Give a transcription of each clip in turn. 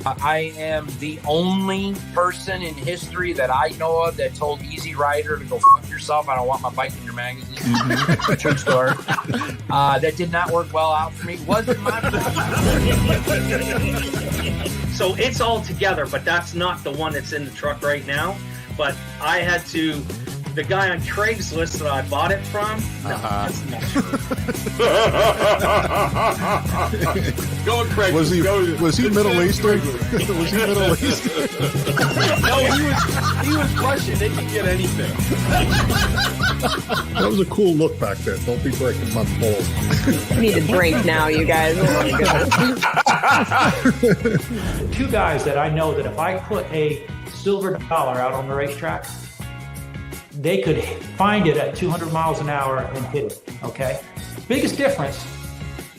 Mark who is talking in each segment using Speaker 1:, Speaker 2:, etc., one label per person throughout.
Speaker 1: I am the only person in history that I know of that told Easy Rider to go fuck yourself. I don't want my bike in your magazine. Mm-hmm. True story. That did not work well out for me. Wasn't my fault.
Speaker 2: So it's all together, but that's not the one that's in the truck right now. But I had to, the guy on Craigslist that I bought it from, no, that's not true.
Speaker 3: Go on, Craig.
Speaker 4: Was he Middle Eastern? Was he Middle Eastern?
Speaker 3: No, he was Russian. They can get anything.
Speaker 4: That was a cool look back then. Don't be breaking my balls.
Speaker 5: I need a drink now, you guys. Oh my God.
Speaker 6: Two guys that I know that if I put a silver dollar out on the racetrack, they could find it at 200 miles an hour and hit it, okay? Biggest difference,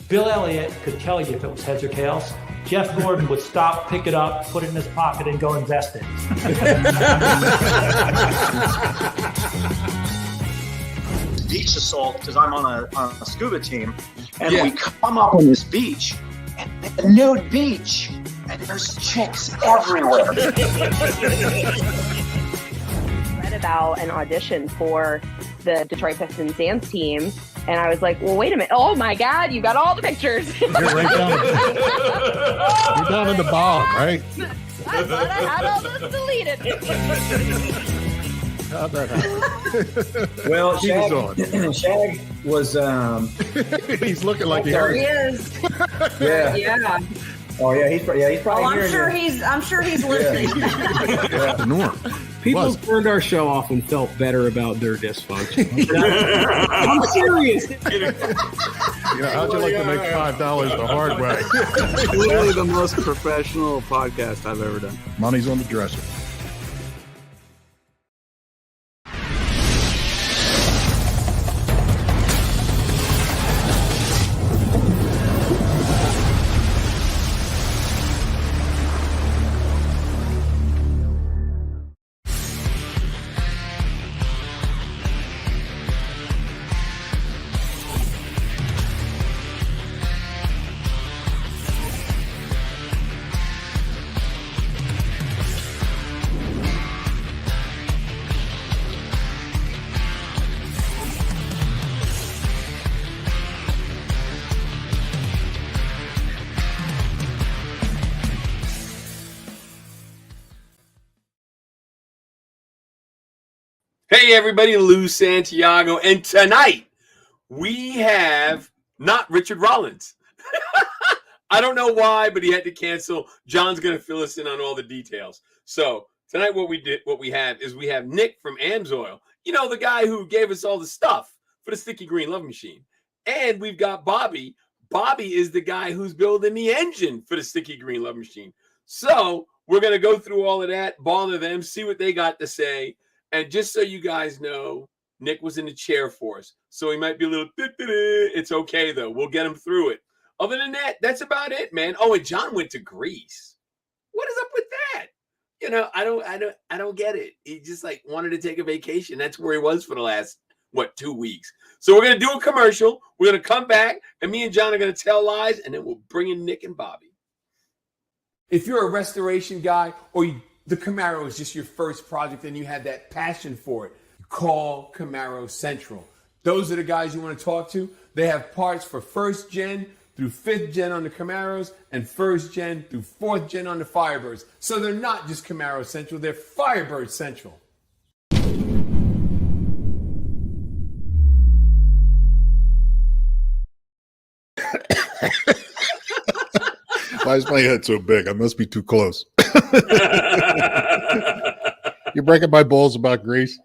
Speaker 6: Bill Elliott could tell you if it was heads or tails. Jeff Gordon would stop, pick it up, put it in his pocket, and go invest it.
Speaker 7: Beach assault, because I'm on a scuba team, and we come up on this beach, and it's a nude beach, and there's chicks everywhere.
Speaker 5: Read about an audition for the Detroit Pistons dance team, and I was like, well, wait a minute. Oh my God, you got all the pictures.
Speaker 4: You're right down. You're down in the bottom, right?
Speaker 5: I thought I had all this deleted.
Speaker 4: How'd that happen?
Speaker 1: Well,
Speaker 4: Shag
Speaker 1: was
Speaker 4: he's looking like he
Speaker 8: There
Speaker 4: hurt.
Speaker 8: he is.
Speaker 1: yeah.
Speaker 8: Yeah.
Speaker 1: Oh yeah, he's probably
Speaker 8: I'm sure he's listening.
Speaker 4: The norm.
Speaker 9: People turned our show off and felt better about their dysfunction. I'm serious.
Speaker 4: How'd you like to make $5 the hard way?
Speaker 9: Literally the most professional podcast I've ever done.
Speaker 4: Money's on the dresser.
Speaker 3: Hey, everybody, Lou Santiago. And tonight, we have not Richard Rollins. I don't know why, but he had to cancel. John's going to fill us in on all the details. So tonight what we have Nick from Amsoil. You know, the guy who gave us all the stuff for the Sticky Green Love Machine. And we've got Bobby. Bobby is the guy who's building the engine for the Sticky Green Love Machine. So we're going to go through all of that, bother them, see what they got to say. And just so you guys know, Nick was in the chair for us. So he might be a little, it's okay though. We'll get him through it. Other than that, that's about it, man. Oh, and John went to Greece. What is up with that? You know, I don't get it. He just like wanted to take a vacation. That's where he was for the last, 2 weeks. So we're going to do a commercial. We're going to come back and me and John are going to tell lies and then we'll bring in Nick and Bobby. If you're a restoration guy or the Camaro is just your first project and you have that passion for it, call Camaro Central. Those are the guys you want to talk to. They have parts for first gen through 5th gen on the Camaros and first gen through 4th gen on the Firebirds. So they're not just Camaro Central, they're Firebird Central.
Speaker 4: Why is my head so big? I must be too close. You're breaking my balls about Greece.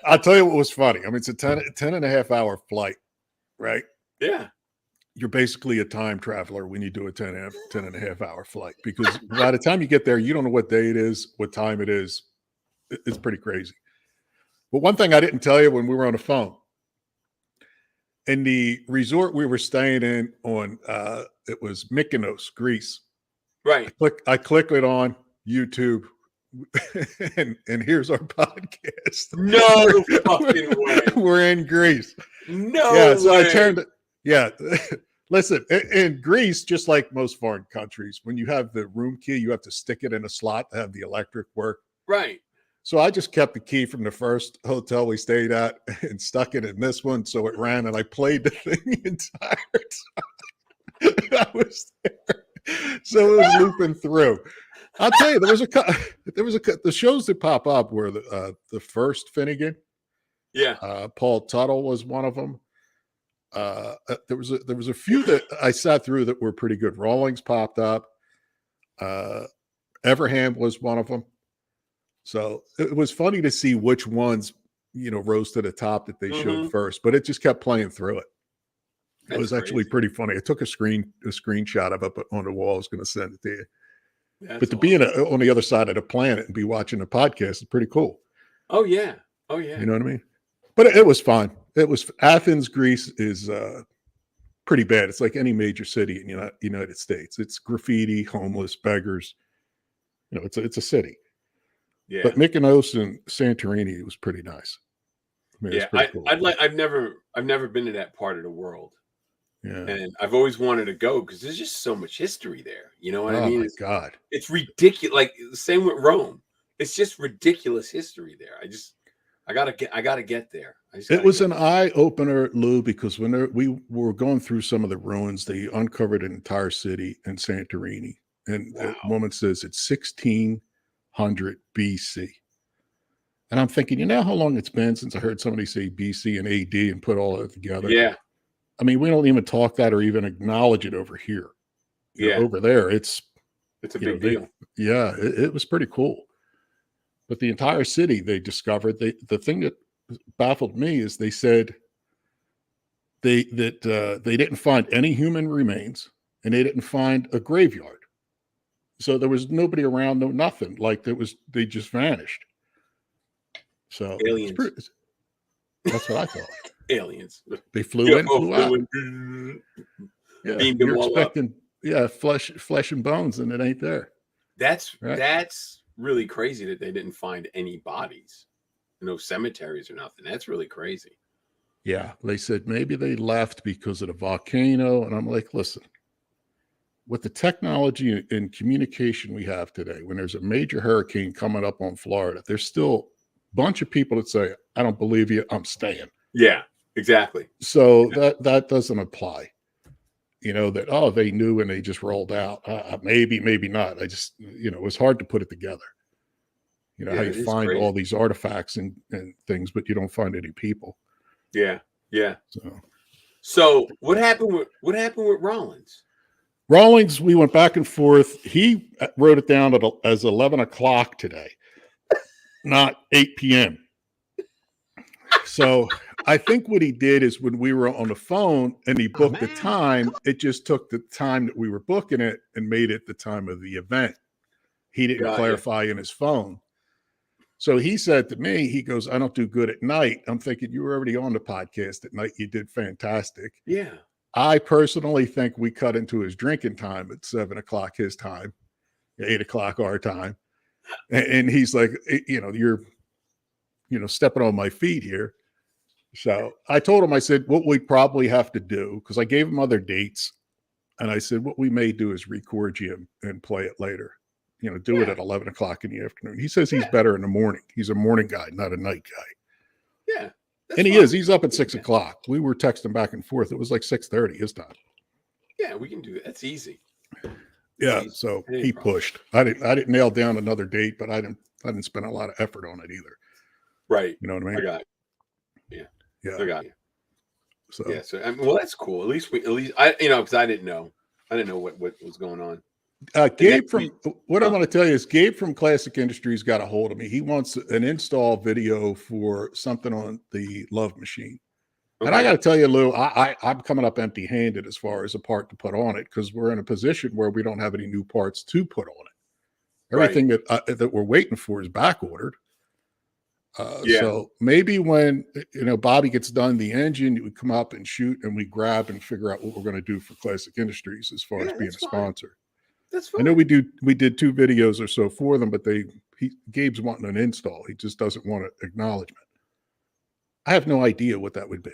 Speaker 4: I'll tell you what was funny. I mean, it's a 10 and a half hour flight, right?
Speaker 3: Yeah.
Speaker 4: You're basically a time traveler when you do a 10 and a half hour flight because by the time you get there, you don't know what day it is, what time it is. It's pretty crazy. But one thing I didn't tell you when we were on the phone, in the resort we were staying in on, it was Mykonos, Greece.
Speaker 3: Right.
Speaker 4: I click it on YouTube, and here's our podcast.
Speaker 3: No fucking way.
Speaker 4: We're in Greece.
Speaker 3: No
Speaker 4: yeah, so
Speaker 3: way.
Speaker 4: I turned. Yeah, Listen, in Greece, just like most foreign countries, when you have the room key, you have to stick it in a slot to have the electric work.
Speaker 3: Right.
Speaker 4: So I just kept the key from the first hotel we stayed at and stuck it in this one, so it ran, and I played the thing the entire time I was there. So it was looping through. I'll tell you, the shows that pop up were the first Finnegan.
Speaker 3: Yeah.
Speaker 4: Paul Tuttle was one of them. There was a few that I sat through that were pretty good. Rawlings popped up. Everham was one of them. So it was funny to see which ones, rose to the top that they showed first, but it just kept playing through it. It was actually pretty funny. I took a screenshot of it, but on the wall, I was going to send it to you. But to be on the other side of the planet and be watching a podcast is pretty cool.
Speaker 3: Oh yeah. Oh yeah.
Speaker 4: You know what I mean? But it was fun. It was Athens, Greece is pretty bad. It's like any major city in the United States. It's graffiti, homeless, beggars. It's a city.
Speaker 3: Yeah.
Speaker 4: But Mykonos and Santorini was pretty nice.
Speaker 3: Cool. I've never been to that part of the world.
Speaker 4: Yeah.
Speaker 3: And I've always wanted to go because there's just so much history there. You know what I mean?
Speaker 4: Oh my God.
Speaker 3: It's ridiculous. Like the same with Rome. It's just ridiculous history there. I gotta get there.
Speaker 4: It was an eye opener, Lou, because when we were going through some of the ruins, they uncovered an entire city in Santorini. And the woman says it's 1600 BC. And I'm thinking, how long it's been since I heard somebody say BC and AD and put all that together?
Speaker 3: Yeah.
Speaker 4: I mean, we don't even talk that or even acknowledge it over here. Over there, it's
Speaker 3: a big deal.
Speaker 4: It was pretty cool. But the entire city they discovered, the thing that baffled me is they said they didn't find any human remains and they didn't find a graveyard. So there was nobody around, no nothing. Like they just vanished. So
Speaker 3: aliens.
Speaker 4: That's what I thought.
Speaker 3: Aliens.
Speaker 4: They flew in, flew out. Yeah, you're expecting flesh and bones, and it ain't there.
Speaker 3: That's really crazy that they didn't find any bodies, no cemeteries or nothing. That's really crazy.
Speaker 4: Yeah, they said maybe they left because of the volcano, and I'm like, listen, with the technology and communication we have today, when there's a major hurricane coming up on Florida, there's still a bunch of people that say, I don't believe you, I'm staying.
Speaker 3: Yeah, exactly.
Speaker 4: So that doesn't apply. That, they knew and they just rolled out. Maybe not. I just, it was hard to put it together. How you find all these artifacts and things, but you don't find any people.
Speaker 3: Yeah. Yeah. So what happened with Rollins?
Speaker 4: Rawlings, we went back and forth. He wrote it down as 11 o'clock today, not 8 p.m. So I think what he did is when we were on the phone and he booked the time, it just took the time that we were booking it and made it the time of the event. He didn't clarify in his phone. So he said to me, he goes, I don't do good at night. I'm thinking, you were already on the podcast at night. You did fantastic.
Speaker 3: Yeah.
Speaker 4: I personally think we cut into his drinking time at 7 o'clock his time, 8 o'clock our time. And he's like, you're, stepping on my feet here. So I told him, I said, what we probably have to do, because I gave him other dates. And I said, what we may do is record you and play it later. Do it at 11 o'clock in the afternoon. He says he's better in the morning. He's a morning guy, not a night guy.
Speaker 3: Yeah.
Speaker 4: And he is. He's up at 6 o'clock. We were texting back and forth. It was like 6:30 his time.
Speaker 3: Yeah, we can do that. That's easy.
Speaker 4: Yeah. So he pushed. I didn't nail down another date, but I didn't spend a lot of effort on it either.
Speaker 3: Right.
Speaker 4: You know what I mean?
Speaker 3: I got it. Yeah.
Speaker 4: Yeah.
Speaker 3: I got you.
Speaker 4: So
Speaker 3: yeah. So well, that's cool. At least I because I didn't know what was going on.
Speaker 4: Gabe from what I'm going to tell you is Gabe from Classic Industries got a hold of me. He wants an install video for something on the Love Machine. Okay. And I got to tell you, Lou, I'm coming up empty-handed as far as a part to put on it because we're in a position where we don't have any new parts to put on it. Everything that we're waiting for is back ordered. So maybe when Bobby gets done the engine, we come up and shoot and we grab and figure out what we're going to do for Classic Industries as far as being a sponsor.
Speaker 3: That's fine.
Speaker 4: I know we did 2 videos or so for them, but Gabe's wanting an install. He just doesn't want an acknowledgement. I have no idea what that would be.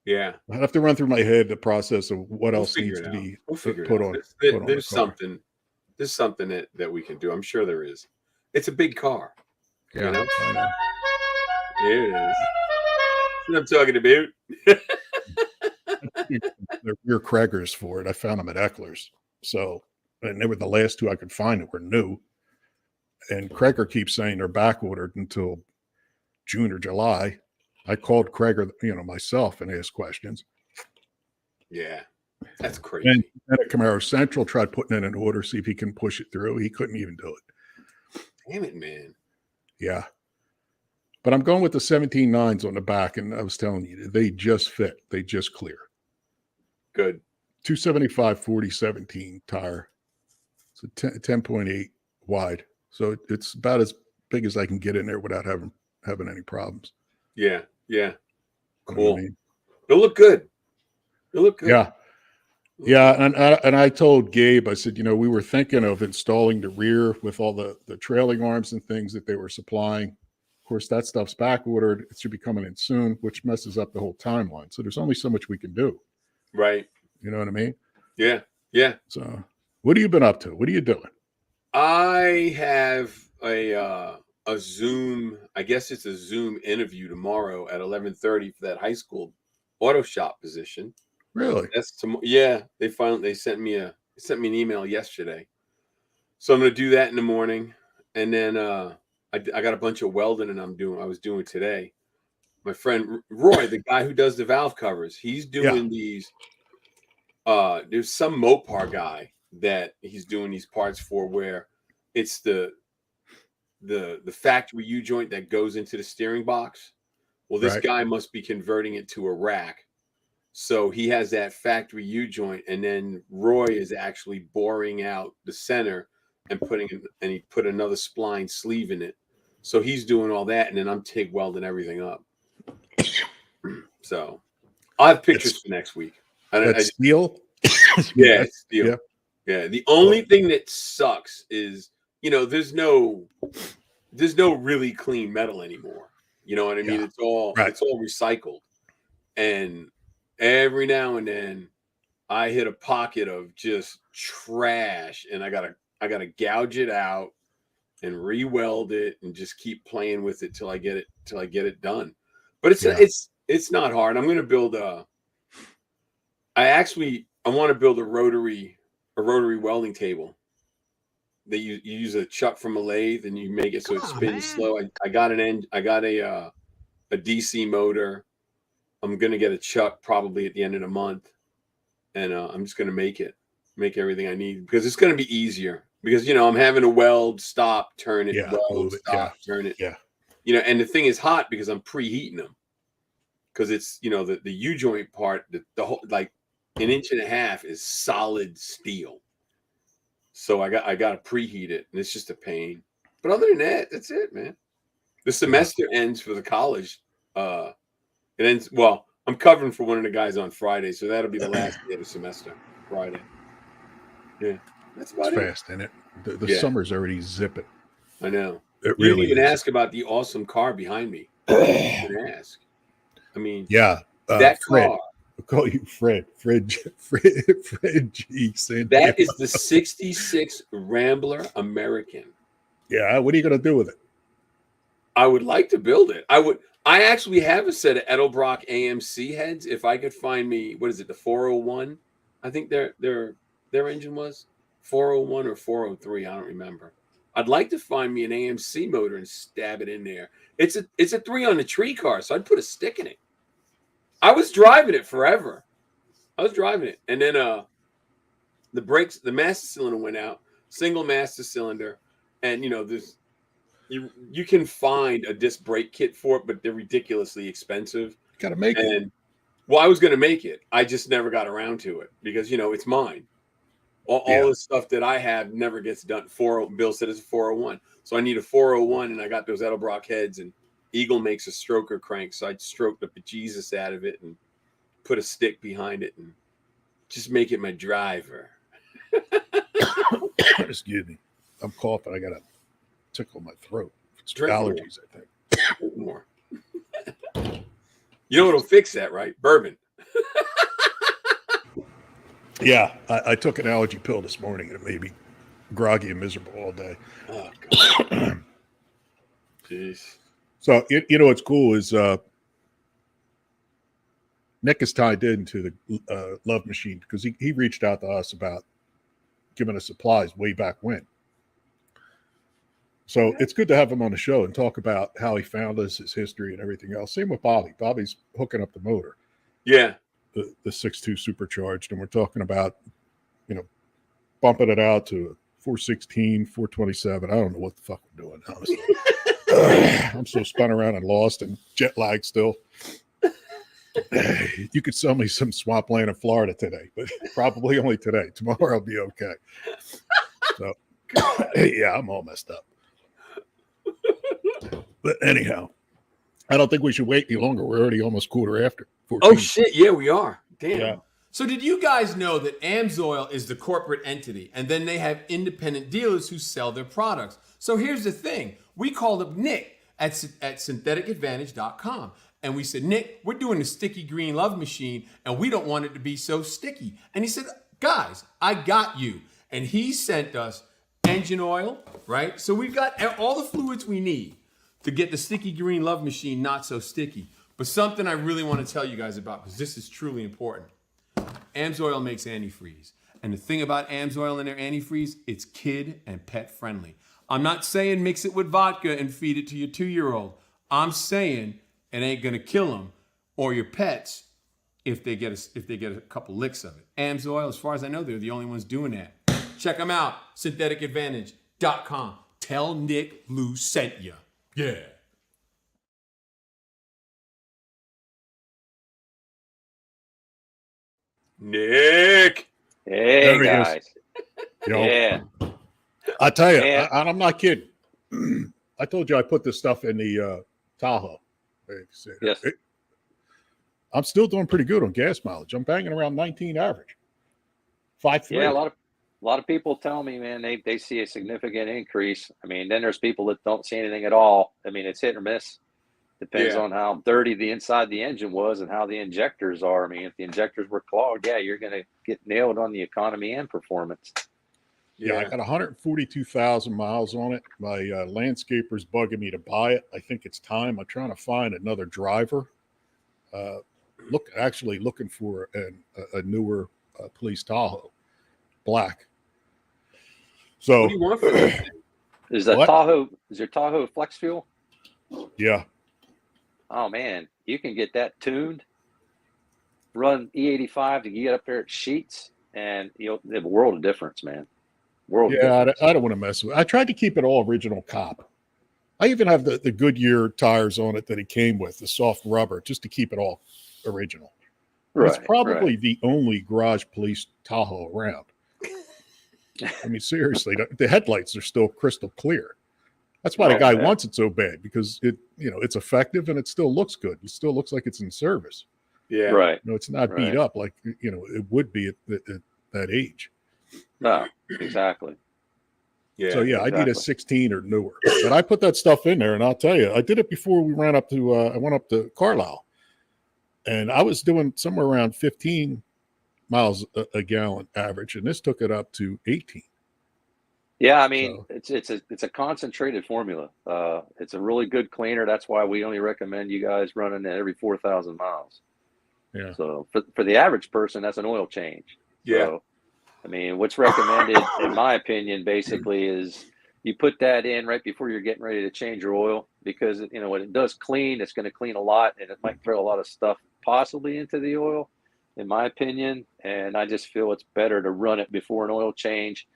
Speaker 3: Yeah.
Speaker 4: I have to run through my head the process of what
Speaker 3: We'll
Speaker 4: else
Speaker 3: figure
Speaker 4: needs
Speaker 3: it
Speaker 4: to
Speaker 3: out.
Speaker 4: be
Speaker 3: We'll figure
Speaker 4: put
Speaker 3: it out.
Speaker 4: on.
Speaker 3: There's,
Speaker 4: put on
Speaker 3: there's
Speaker 4: the car.
Speaker 3: something. There's something that we can do. I'm sure there is. It's a big car.
Speaker 4: Yeah,
Speaker 3: You know?
Speaker 4: I know.
Speaker 3: Here it is. What I'm talking about.
Speaker 4: They're rear Craigers for it. I found them at Eckler's. So, and they were the last two I could find that were new. And Crager keeps saying they're back ordered until June or July. I called Crager, myself and asked questions.
Speaker 3: Yeah. That's crazy.
Speaker 4: And then at Camaro Central tried putting in an order, see if he can push it through. He couldn't even do it.
Speaker 3: Damn it, man.
Speaker 4: Yeah. But I'm going with the 17.9s on the back, and I was telling you, they just fit. They just clear.
Speaker 3: Good.
Speaker 4: 275 40/17 tire. It's a 10.8 wide. So it's about as big as I can get in there without having any problems.
Speaker 3: Yeah. Yeah.
Speaker 4: You know
Speaker 3: Cool.
Speaker 4: what I mean?
Speaker 3: It'll look good. It'll look good.
Speaker 4: Yeah. Yeah. And I told Gabe, I said, we were thinking of installing the rear with all the trailing arms and things that they were supplying. Of course, that stuff's back ordered. It should be coming in soon, which messes up the whole timeline. So there's only so much we can do.
Speaker 3: Right.
Speaker 4: You know what I mean?
Speaker 3: Yeah. Yeah.
Speaker 4: So what have you been up to? What are you doing?
Speaker 3: I have a Zoom, I guess it's a Zoom interview tomorrow at 11:30 for that high school auto shop position.
Speaker 4: Really?
Speaker 3: That's yeah. They sent me an email yesterday, so I'm gonna do that in the morning, and then I got a bunch of welding I was doing today. My friend Roy, the guy who does the valve covers, he's doing these. There's some Mopar guy that he's doing these parts for, where it's the factory U-joint that goes into the steering box. Well, this guy must be converting it to a rack. So he has that factory U-joint, and then Roy is actually boring out the center and he put another spline sleeve in it. So he's doing all that, and then I'm TIG welding everything up. So I'll have pictures for next week.
Speaker 4: That's steel?
Speaker 3: Yeah, it's steel. Yeah. The only thing that sucks is, there's no really clean metal anymore. You know what I mean? It's all recycled. And every now and then I hit a pocket of just trash, and I gotta gouge it out and re-weld it and just keep playing with it till I get it done. But it's not hard. I'm gonna build I want to build a rotary welding table. That you use a chuck from a lathe and you make it so it spins slow. I got a DC motor. I'm gonna get a chuck probably at the end of the month, and I'm just gonna make everything I need, because it's gonna be easier. Because I'm having to weld, stop, turn it, weld, stop, turn it.
Speaker 4: Yeah.
Speaker 3: And the thing is hot because I'm preheating them. Because it's the U-joint part, the whole, like, 1.5 inches is solid steel. So I got to preheat it, and it's just a pain. But other than that, that's it, man. The semester ends for the college. It ends. Well, I'm covering for one of the guys on Friday, so that'll be the last day of the semester, Friday. Yeah, that's about it.
Speaker 4: Fast, isn't it? The summer's already zipping.
Speaker 3: I know.
Speaker 4: It
Speaker 3: You
Speaker 4: really
Speaker 3: didn't even
Speaker 4: is.
Speaker 3: ask about the awesome car behind me. You didn't ask. I mean, that
Speaker 4: Fred.
Speaker 3: car.
Speaker 4: I'll call you Fred G. Santiago.
Speaker 3: That is the 66 Rambler American.
Speaker 4: Yeah, what are you going to do with it?
Speaker 3: I would like to build it. I actually have a set of Edelbrock AMC heads. If I could find me, what is it, the 401? I think their engine was 401 or 403. I don't remember. I'd like to find me an AMC motor and stab it in there. It's a 3 on the tree car, so I'd put a stick in it. I was driving it forever. And then the brakes, the master cylinder went out, single master cylinder, and there's you can find a disc brake kit for it, but they're ridiculously expensive.
Speaker 4: Got to make it.
Speaker 3: Well, I was going to make it. I just never got around to it because it's mine. All the stuff that I have never gets done. Bill said it's a 401, so I need a 401, and I got those Edelbrock heads, and Eagle makes a stroker crank, so I'd stroke the bejesus out of it and put a stick behind it and just make it my driver.
Speaker 4: Excuse me. I'm coughing. I got to tickle my throat. It's
Speaker 3: Drink
Speaker 4: allergies,
Speaker 3: more.
Speaker 4: I think.
Speaker 3: More. You know what'll fix that, right? Bourbon.
Speaker 4: Yeah, I took an allergy pill this morning and it made me groggy and miserable all day.
Speaker 3: Oh, God. Jeez.
Speaker 4: So, you know what's cool is Nick is tied into the Love Machine because he reached out to us about giving us supplies way back when. So it's good to have him on the show and talk about how he found us, his history, and everything else. Same with Bobby. Bobby's hooking up the motor.
Speaker 3: Yeah.
Speaker 4: The 6.2 supercharged, and we're talking about, bumping it out to 416, 427. I don't know what the fuck we're doing, honestly. I'm so spun around and lost and jet lag still. You could sell me some swampland in Florida today, but probably only today. Tomorrow I'll be okay. So, yeah, I'm all messed up. But anyhow, I don't think we should wait any longer. We're already almost quarter after 14.
Speaker 3: Oh, shit. Yeah, we are. Damn.
Speaker 4: Yeah.
Speaker 10: So did you guys know that Amsoil is the corporate entity, and then they have independent dealers who sell their products? So here's the thing. We called up Nick at syntheticadvantage.com, and we said, Nick, we're doing the sticky green love machine, and we don't want it to be so sticky. And he said, guys, I got you. And he sent us engine oil, right? So we've got all the fluids we need to get the sticky green love machine not so sticky. But something I really want to tell you guys about, because this is truly important. Amsoil makes antifreeze. And the thing about Amsoil and their antifreeze, it's kid and pet friendly. I'm not saying mix it with vodka and feed it to your 2-year-old. I'm saying it ain't gonna kill them or your pets if they get a couple licks of it. Amsoil, as far as I know, they're the only ones doing that. Check them out, syntheticadvantage.com. Tell Nick Lou sent you. Yeah.
Speaker 3: Nick.
Speaker 11: Hey,
Speaker 4: There he
Speaker 11: guys.
Speaker 4: is.
Speaker 11: Yeah.
Speaker 4: I tell you,
Speaker 11: Yeah.
Speaker 4: and I'm not kidding. I told you I put this stuff in the Tahoe.
Speaker 11: Yes.
Speaker 4: I'm still doing pretty good on gas mileage. I'm banging around 19 average. 5.3.
Speaker 11: Yeah, a lot of people tell me, man, they see a significant increase. I mean, then there's people that don't see anything at all. I mean, it's hit or miss. Depends on how dirty the inside of the engine was and how the injectors are. I mean, if the injectors were clogged, yeah, you're going to get nailed on the economy and performance.
Speaker 4: Yeah, I got 142,000 miles on it. My landscaper's bugging me to buy it. I think it's time. I'm trying to find another driver. Looking for a newer police Tahoe, black. So
Speaker 3: What do you want for that?
Speaker 11: Is your Tahoe flex fuel?
Speaker 4: Yeah.
Speaker 11: Oh man, you can get that tuned, run E85 to get up there at Sheets, and you'll have a world of difference, man.
Speaker 4: I don't want to mess with it. I tried to keep it all original cop. I even have the Goodyear tires on it that it came with, the soft rubber, just to keep it all original. It's probably the only garage police Tahoe around. I mean, seriously, the headlights are still crystal clear. That's why the guy wants it so bad, because it's effective and it still looks good. It still looks like it's in service.
Speaker 3: Yeah.
Speaker 11: Right.
Speaker 4: It's not beat up like it would be at that age.
Speaker 11: No, exactly.
Speaker 3: Yeah.
Speaker 4: So I need a 16 or newer. But I put that stuff in there, and I'll tell you, I did it before we ran up to. I went up to Carlisle, and I was doing somewhere around 15 miles a gallon average, and this took it up to 18.
Speaker 11: Yeah, I mean, it's a concentrated formula. It's a really good cleaner. That's why we only recommend you guys running it every 4,000 miles.
Speaker 4: Yeah.
Speaker 11: So for the average person, that's an oil change.
Speaker 3: Yeah.
Speaker 11: So, I mean, what's recommended, in my opinion, basically is you put that in right before you're getting ready to change your oil, because when it does clean, it's going to clean a lot, and it might throw a lot of stuff possibly into the oil, in my opinion. And I just feel it's better to run it before an oil change.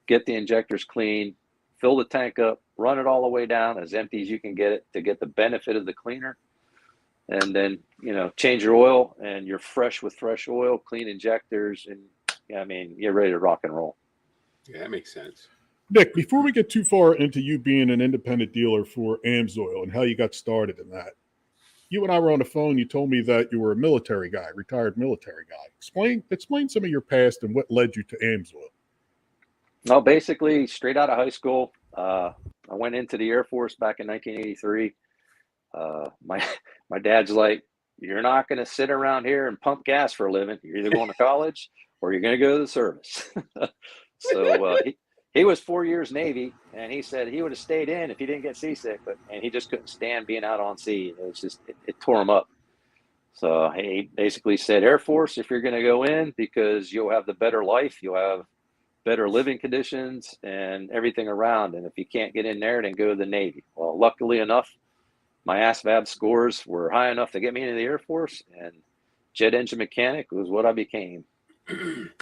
Speaker 11: Get the injectors clean, fill the tank up, run it all the way down as empty as you can get it to get the benefit of the cleaner. And then, change your oil, and you're fresh with fresh oil, clean injectors, and you're ready to rock and roll.
Speaker 3: Yeah, that makes sense.
Speaker 4: Nick, before we get too far into you being an independent dealer for Amsoil and how you got started in that, you and I were on the phone. You told me that you were a military guy, retired military guy. Explain some of your past and what led you to Amsoil.
Speaker 11: Well, basically, straight out of high school, I went into the Air Force back in 1983. My dad's like, you're not going to sit around here and pump gas for a living. You're either going to college or you're going to go to the service. So he was 4 years Navy, and he said he would have stayed in if he didn't get seasick, and he just couldn't stand being out on sea. It was just, it tore him up. So he basically said, Air Force, if you're going to go in, because you'll have the better life, you'll have better living conditions and everything around. And if you can't get in there, then go to the Navy. Well, luckily enough, my ASVAB scores were high enough to get me into the Air Force, and jet engine mechanic was what I became.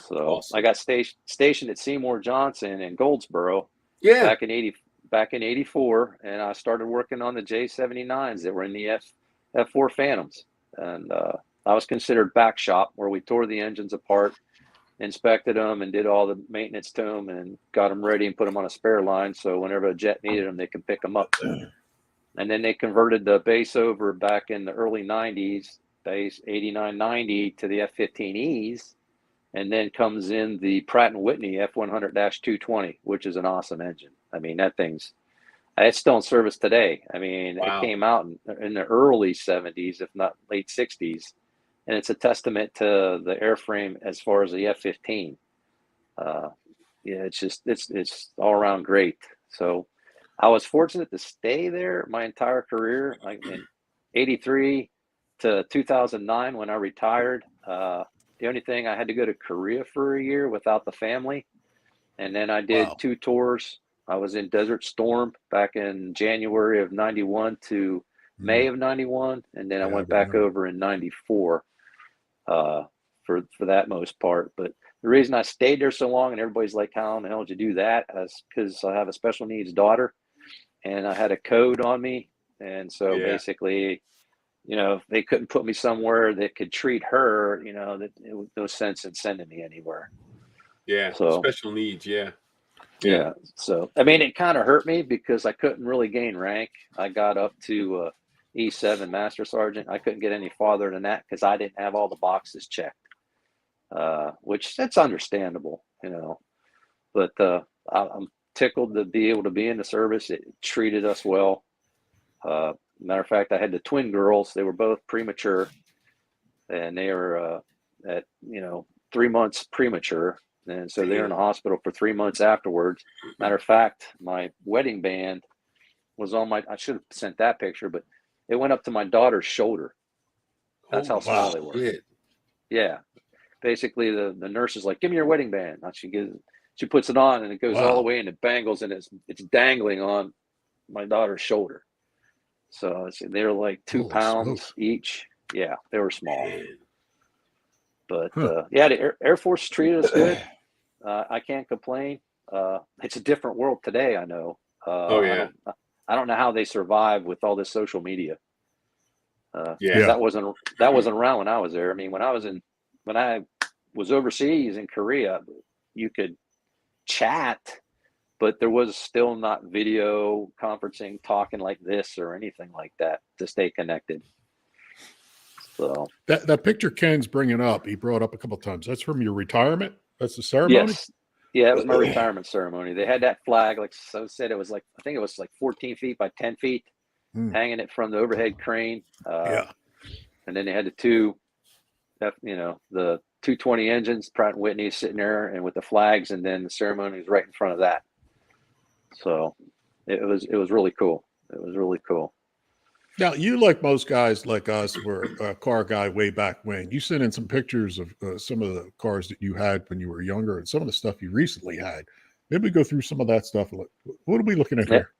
Speaker 11: So
Speaker 3: Awesome.
Speaker 11: I got stationed at Seymour Johnson in Goldsboro back in 84, and I started working on the J79s that were in the F4 Phantoms. And I was considered back shop, where we tore the engines apart, inspected them, and did all the maintenance to them, and got them ready and put them on a spare line. So whenever a jet needed them, they could pick them up. And then they converted the base over back in the early 90s, base 89, 90 to the F-15Es. And then comes in the Pratt & Whitney F-100-220, which is an awesome engine. I mean, it's still in service today. I mean, It came out in the early 70s, if not late 60s. And it's a testament to the airframe as far as the F-15. It's all around great. So I was fortunate to stay there my entire career, like in 83 to 2009 when I retired. The only thing, I had to go to Korea for a year without the family. And then I did 2 tours. I was in Desert Storm back in January of 91 to May of 91. And then I went back over in 94 for that most part. But the reason I stayed there so long, and everybody's like, how in the hell did you do that? Is because I have a special needs daughter, and I had a code on me. And so basically, they couldn't put me somewhere that could treat her, that it was no sense in sending me anywhere.
Speaker 3: Yeah.
Speaker 11: So,
Speaker 3: special needs. Yeah.
Speaker 11: So, I mean, it kind of hurt me because I couldn't really gain rank. I got up to E7 Master Sergeant. I couldn't get any farther than that because I didn't have all the boxes checked, which that's understandable, but I'm tickled to be able to be in the service. It treated us well. Matter of fact, I had the twin girls. They were both premature, and they were at 3 months premature, and so they're in the hospital for 3 months afterwards. Matter of fact, my wedding band was on I should have sent that picture, but it went up to my daughter's shoulder. That's how small they were. Yeah, basically the nurse is like, "Give me your wedding band." Now she puts it on, and it goes all the way into bangles, and it's dangling on my daughter's shoulder. So they're like 2 pounds each. Yeah, they were small. But the Air Force treated us good. I can't complain. It's a different world today, I know. I don't know how they survive with all this social media. That wasn't around when I was there. I mean, when I was overseas in Korea, you could chat, but there was still not video conferencing, talking like this or anything like that to stay connected. So
Speaker 4: that picture Ken's bringing up, he brought up a couple of times. That's from your retirement. That's the ceremony.
Speaker 11: Yes, yeah, it was my retirement ceremony. They had that flag, like so said. It was like, I think it was like 14 feet by 10 feet, hanging it from the overhead crane. And then they had the two, the 220 engines, Pratt & Whitney sitting there, and with the flags, and then the ceremony was right in front of that. So it was really cool. It was really cool.
Speaker 4: Now, you, like most guys like us, were a car guy way back when. You sent in some pictures of some of the cars that you had when you were younger and some of the stuff you recently had. Maybe we go through some of that stuff. What are we looking at here?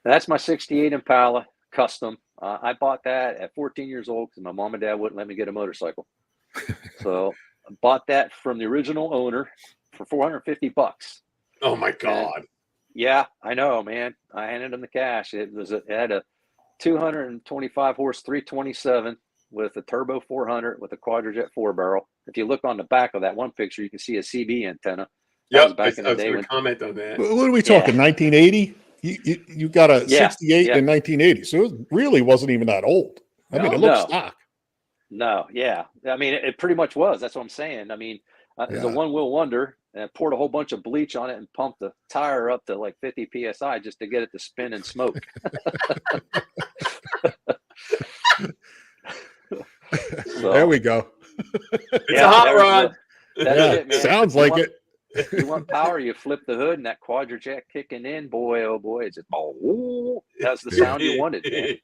Speaker 11: That's my 68 Impala custom. I bought that at 14 years old because my mom and dad wouldn't let me get a motorcycle. So I bought that from the original owner for $450.
Speaker 3: Oh my God.
Speaker 11: And, yeah, I know, man. I handed him the cash. It had a 225 horse 327 with a turbo 400 with a quadrojet 4-barrel. If you look on the back of that one picture, you can see a CB antenna.
Speaker 3: Yep, I was going to comment on that.
Speaker 4: What are we talking? 1980? You got a 68 in 1980, so it really wasn't even that old. I mean, it looked stock.
Speaker 11: No, yeah. I mean, it pretty much was. That's what I'm saying. I mean, it's a one-wheel wonder, and I poured a whole bunch of bleach on it and pumped the tire up to like 50 PSI just to get it to spin and smoke. So,
Speaker 4: there we go.
Speaker 3: It's a hot rod.
Speaker 11: That's
Speaker 4: Yeah,
Speaker 11: it, man.
Speaker 4: sounds like it.
Speaker 11: You want power, you flip the hood and that quadrijet kicking in, boy, oh boy, it's just, oh, that's the sound you wanted, man.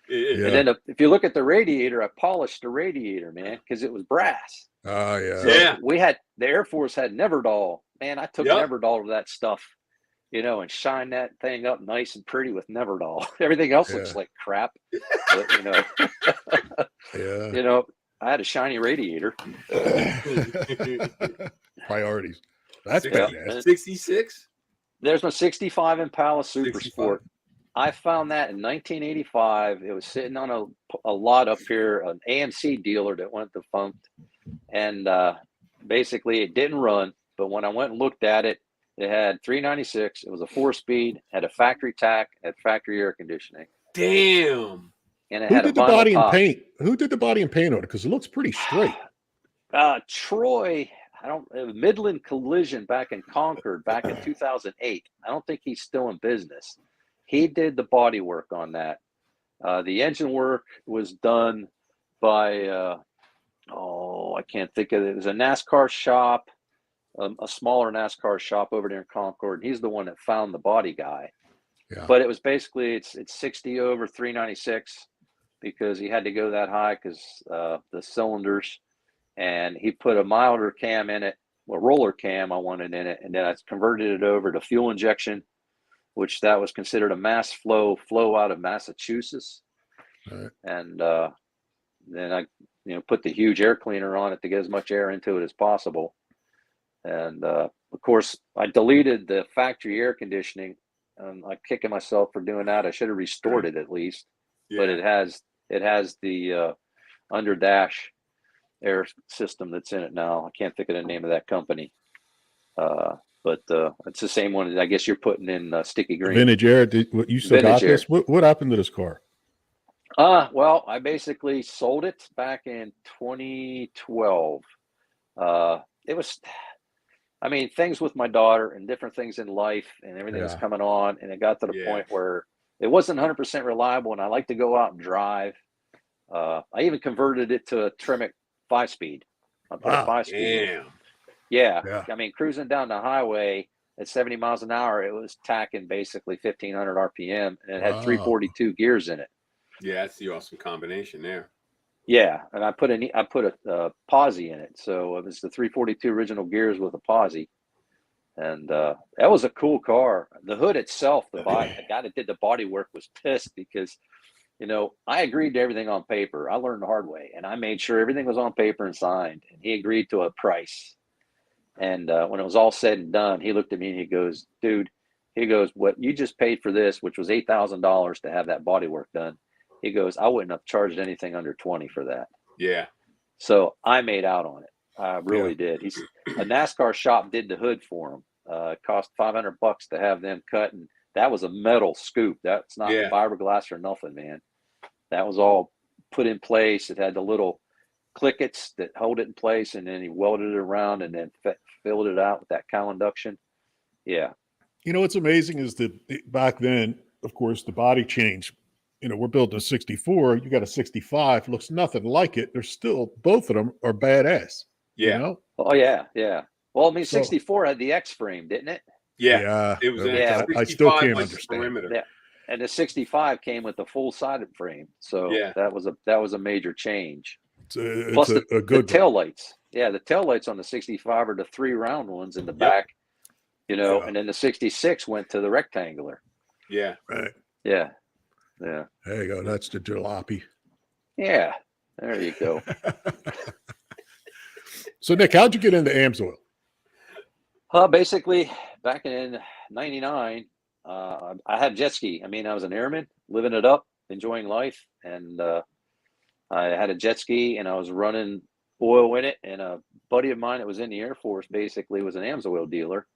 Speaker 4: Yeah.
Speaker 11: And then if you look at the radiator, I polished the radiator, man, because it was brass.
Speaker 4: Oh, yeah.
Speaker 11: So we had, the Air Force had Neverdol. Man, I took
Speaker 3: Yep.
Speaker 11: Neverdol to that stuff, you know, and shined that thing up nice and pretty with Neverdol. Everything else looks like crap. But, you know,
Speaker 4: yeah.
Speaker 11: you know, I had a shiny radiator.
Speaker 4: Priorities. That's badass.
Speaker 3: 66?
Speaker 11: There's my 65 Impala Super
Speaker 3: 65.
Speaker 11: Sport. I found that in 1985. It was sitting on a lot up here, an AMC dealer that went defunct. And basically it didn't run. But when I went and looked at it, it had 396. It was a 4-speed, had a factory tack, had factory air conditioning.
Speaker 3: Damn.
Speaker 11: And it
Speaker 4: Who
Speaker 11: had
Speaker 4: did
Speaker 11: a
Speaker 4: the
Speaker 11: vinyl
Speaker 4: body
Speaker 11: top.
Speaker 4: and paint? Who did the body and paint on it? Because it looks pretty straight.
Speaker 11: Troy, it was Midland Collision back in Concord back in 2008. I don't think he's still in business. He did the body work on that. The engine work was done by, I can't think of it. It was a NASCAR shop, a smaller NASCAR shop over there in Concord. He's the one that found the body guy.
Speaker 4: Yeah.
Speaker 11: But it was basically, it's 60 over 396 because he had to go that high because the cylinders. And he put a milder cam in it, a roller cam I wanted in it, and then I converted it over to fuel injection, which that was considered a mass flow out of Massachusetts.
Speaker 4: Right.
Speaker 11: And then I, put the huge air cleaner on it to get as much air into it as possible. And of course, I deleted the factory air conditioning. I'm kicking myself for doing that. I should have restored it at least, but it has the under dash air system that's in it now. I can't think of the name of that company. But it's the same one. I guess you're putting in sticky green.
Speaker 4: Vintage air. You still got this? What happened to this car?
Speaker 11: Well, I basically sold it back in 2012. It was, things with my daughter and different things in life and everything was coming on. And it got to the point where it wasn't 100% reliable. And I like to go out and drive. I even converted it to a Tremec 5-speed. I put a 5-speed.
Speaker 3: Damn.
Speaker 11: Yeah. Cruising down the highway at 70 miles an hour, it was tacking basically 1,500 RPM, and it had 342 gears in it.
Speaker 3: Yeah, that's the awesome combination there.
Speaker 11: Yeah, and I put a posi in it, so it was the 342 original gears with a posi, and that was a cool car. The hood itself, the guy that did the body work was pissed because, I agreed to everything on paper. I learned the hard way, and I made sure everything was on paper and signed, and he agreed to a price. And when it was all said and done, he looked at me and he goes, dude, what you just paid for this, which was $8,000 to have that body work done. He goes, I wouldn't have charged anything under 20 for that.
Speaker 3: Yeah.
Speaker 11: So I made out on it. I really did. A NASCAR shop did the hood for him. It cost $500 to have them cut. And that was a metal scoop. That's not fiberglass or nothing, man. That was all put in place. It had the little clickets that hold it in place, and then he welded it around and then filled it out with that cow induction. Yeah.
Speaker 4: What's amazing is that back then, of course, the body changed. We're building a 64. You got a 65. Looks nothing like it. There's still, both of them are badass.
Speaker 3: Yeah.
Speaker 11: Oh, yeah. Yeah. Well, 64 had the X frame, didn't it?
Speaker 3: Yeah. It was.
Speaker 4: I still can't understand.
Speaker 3: Perimeter.
Speaker 11: Yeah. And the 65 came with the full-sided frame. So that was a major change.
Speaker 4: Plus a good
Speaker 11: tail lights. Yeah, the tail lights on the 65 are the 3 round ones in the back, and then the 66 went to the rectangular.
Speaker 3: Yeah.
Speaker 4: Right.
Speaker 11: Yeah. Yeah.
Speaker 4: There you go. That's the jalopy.
Speaker 11: Yeah. There you go.
Speaker 4: So, Nick, how'd you get into Amsoil?
Speaker 11: Basically, back in 99, I had jet ski. I was an airman, living it up, enjoying life, and I had a jet ski, and I was running oil in it. And a buddy of mine that was in the Air Force basically was an Amsoil dealer,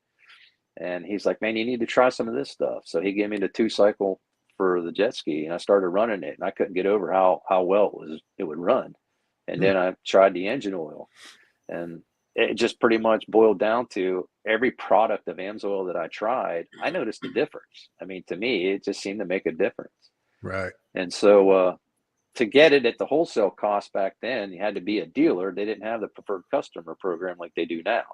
Speaker 11: and he's like, "Man, you need to try some of this stuff." So he gave me the 2-cycle for the jet ski, and I started running it, and I couldn't get over how well it would run. And then I tried the engine oil, and it just pretty much boiled down to every product of Amsoil that I tried, I noticed a difference. To me, it just seemed to make a difference.
Speaker 4: Right.
Speaker 11: And so to get it at the wholesale cost back then, you had to be a dealer. They didn't have the preferred customer program like they do now.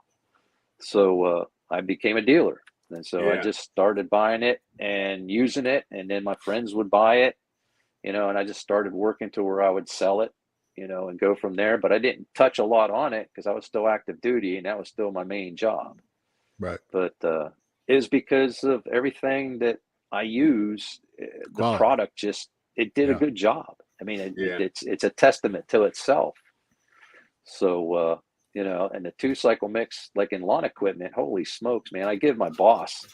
Speaker 11: So I became a dealer. And so I just started buying it and using it. And then my friends would buy it, and I just started working to where I would sell it, and go from there. But I didn't touch a lot on it because I was still active duty and that was still my main job.
Speaker 4: Right.
Speaker 11: But it was because of everything that I use, the product it did a good job. I mean, it's a testament to itself. So, and the 2-cycle mix, like in lawn equipment, holy smokes, man, I give my boss